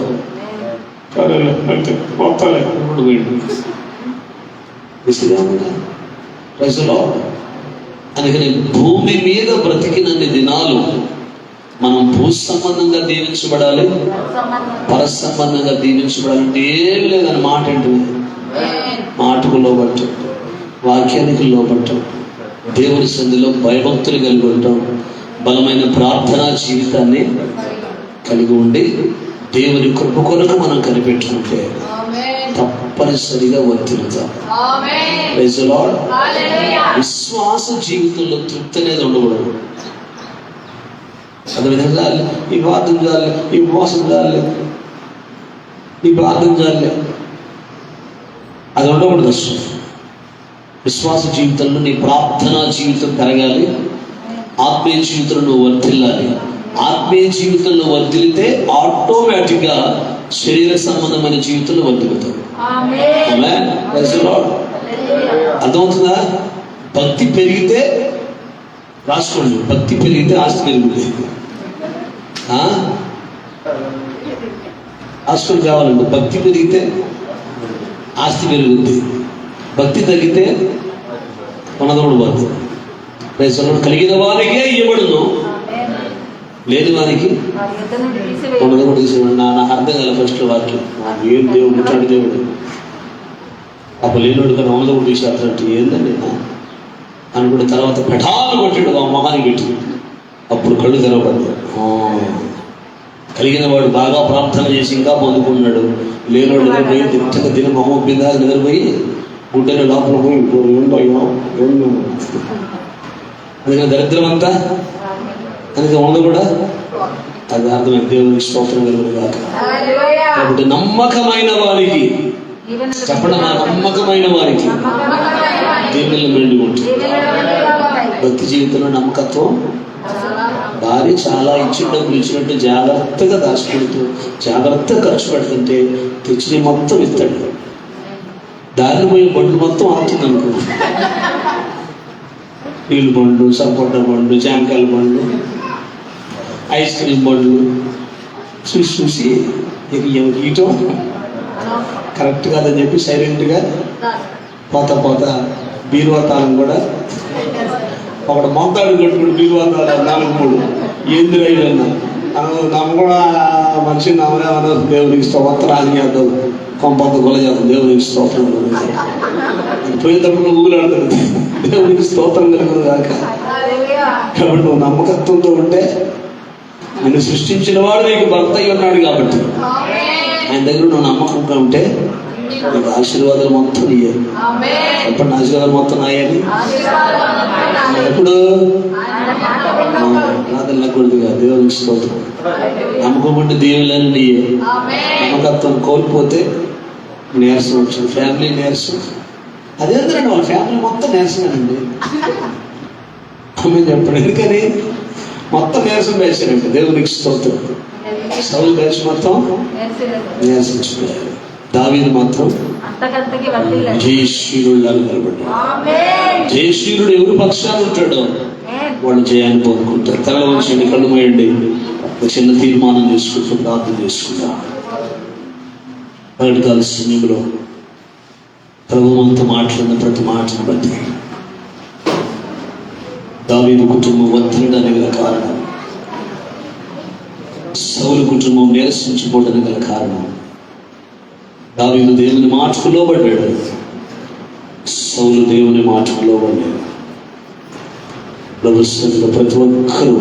అందుకని భూమి మీద బ్రతికినన్ని దినాలు మనం భూ సంబంధంగా దీవించబడాలి, పర సంబంధంగా దీవించబడాలంటే ఏం లేదని మాట ఏంటి, మాటకు లోబట్టం, వాక్యానికి లోబట్టం, దేవుని సంధిలో భయభక్తులు కలిగి ఉంటాం, బలమైన ప్రార్థనా జీవితాన్ని కలిగి ఉండి దేవుని కృప కొరకు మనం కనిపెట్టుకుంటే తప్పనిసరిగా వర్తిల్లుతాం. Praise the lord. విశ్వాస జీవితంలో తృప్తి అనేది ఉండకూడదు. అదేవిధంగా ఈ ప్రార్థన చాలే, ఈ ఉపవాసం చాలే, ఈ ప్రార్థన చాలే, అది ఉండకూడదు అసలు. విశ్వాస జీవితంలో నీ ప్రార్థనా జీవితం పెరగాలి, ఆత్మీయ జీవితంలో నువ్వు వర్ధిల్లాలి. ఆత్మీయ జీవితంలో వర్ధిల్లితే ఆటోమేటిక్గా శరీర సంబంధమైన జీవితంలో వర్ధిల్లుతాం. అర్థమవుతుందా? భక్తి పెరిగితే రాసుకోండి, భక్తి పెరిగితే ఆస్తి పెరుగుతుంది. రాసుకొని కావాలండి. భక్తి పెరిగితే ఆస్తి పెరుగుద్ది, భక్తి తగ్గితే మనదోడు పోతుంది. కలిగిన వారికే ఇవ్వబడును, లేని వారికి మనదోడు తీసేవాడు. నాకు అర్థం కాలే ఫస్ట్ వాక్యం. ఏం దేవుడు ఉంటాడు దేవుడు, అప్పుడు లేనివాడు కానీ మనదోడు తీసేస్తాడు ఏందండి అనుకుంటే తర్వాత పెఠాలు కొట్టాడు ఆ మొహానికి పెట్టి. అప్పుడు కళ్ళు తెరవబడ్డాడు. కలిగిన వాడు బాగా ప్రార్థన చేసి ఇంకా పొందుకున్నాడు. లేనివాడు నిద్రపోయి తిట్టక తిన మొహం కింద నిద్రపోయి గుడ్డని లోపల పోయి అందుకని దరిద్రం అంతా అందుకే ఉంది కూడా. అది అర్థమైంది. దేవునికి స్తోత్రం కలుగును గాక. కాబట్టి నమ్మకమైన వారికి చెప్పండి, నా నమ్మకమైన వారికి దేవుళ్ళు మెండి ఉంటుంది. భక్తి జీవితంలో నమ్మకత్వం. భార్య చాలా ఇచ్చిన డబ్బులు ఇచ్చినట్టు జాగ్రత్తగా దాచిపెడుతూ జాగ్రత్తగా ఖర్చు పెడుతుంటే తెచ్చిన మొత్తం ఇస్తాడు. దారిని పోయి బండ్లు మొత్తం ఆడుతుంది అనుకో, నీళ్ళు బండ్లు, సపోటా బండ్లు, జామకాయల బండ్లు, ఐస్ క్రీమ్ బండ్లు చూసి చూసి ఇటో కరెక్ట్ కాదని చెప్పి సైలెంట్గా పోతా బీరువాతాలను కూడా ఒకడు మొత్తాడు కట్టుకుని బీరువాతాలు 4-3 ఏంది రైలన్నా నమ్మ కూడా మనిషి నమ్మనే అన్నారు. దేవునికి స్తోత్రం అని చేద్దాం, కొంపంత కొల చేద్దాం, దేవునికి స్తోత్రం పోయేటప్పుడు ఊగులాడుతుంది. దేవునికి స్తోత్రం కలుగుతుంది కాక. కాబట్టి నువ్వు నమ్మకత్వంతో ఉంటే నిన్ను సృష్టించిన వాడు నీకు భర్త అయి ఉన్నాడు. కాబట్టి ఆయన దగ్గర నువ్వు నమ్మకంగా ఉంటే నీకు ఆశీర్వాదాలు మొత్తం ఇయ్యాలి. ఎప్పుడు ఆశీర్వాదాలు మొత్తం నాయాలి. ఎప్పుడు నాదల్లకూడదుగా. దేవునికి స్తోత్రం. నమ్మకం ఉంటే దేవుళ్ళని నీయే. నమ్మకత్వం కోల్పోతే నీరసం వచ్చింది, ఫ్యామిలీ నీరసం. అదేంటండి వాళ్ళ ఫ్యామిలీ మొత్తం నీరసమేనండి. చెప్పండి, ఎందుకని మొత్తం నీరసం వేసారండి. దేవునికి స్తోత్రం. సౌలు బ్యాచ్ మొత్తం నీరసించిపోయారు. దావీదు మాత్రం జయశీలుడు నిలబడ్డాడు. జయశీలుడు ఎవరు పక్షాలు ఉంటాడో వాళ్ళు జయాన్ని పొందుకుంటారు. తల వంచండి, కళ్ళు మూయండి, ఒక చిన్న తీర్మానం చేసుకుంటూ ప్రార్థన చేసుకుంటాం. పగటికాల సమయంలో ప్రభువుతో మాట్లాడిన ప్రతి మాటను బట్టి దావీదు కుటుంబం వర్ధిల్లడానికి గల కారణం, సౌలు కుటుంబం నిరసించిపోవడానికి గల కారణం, దావీదు దేవుని మాటకు లోబడ్డాడు, సౌలు దేవుని మాటకు లోబడ్డాడు. ప్రతి ఒక్కరూ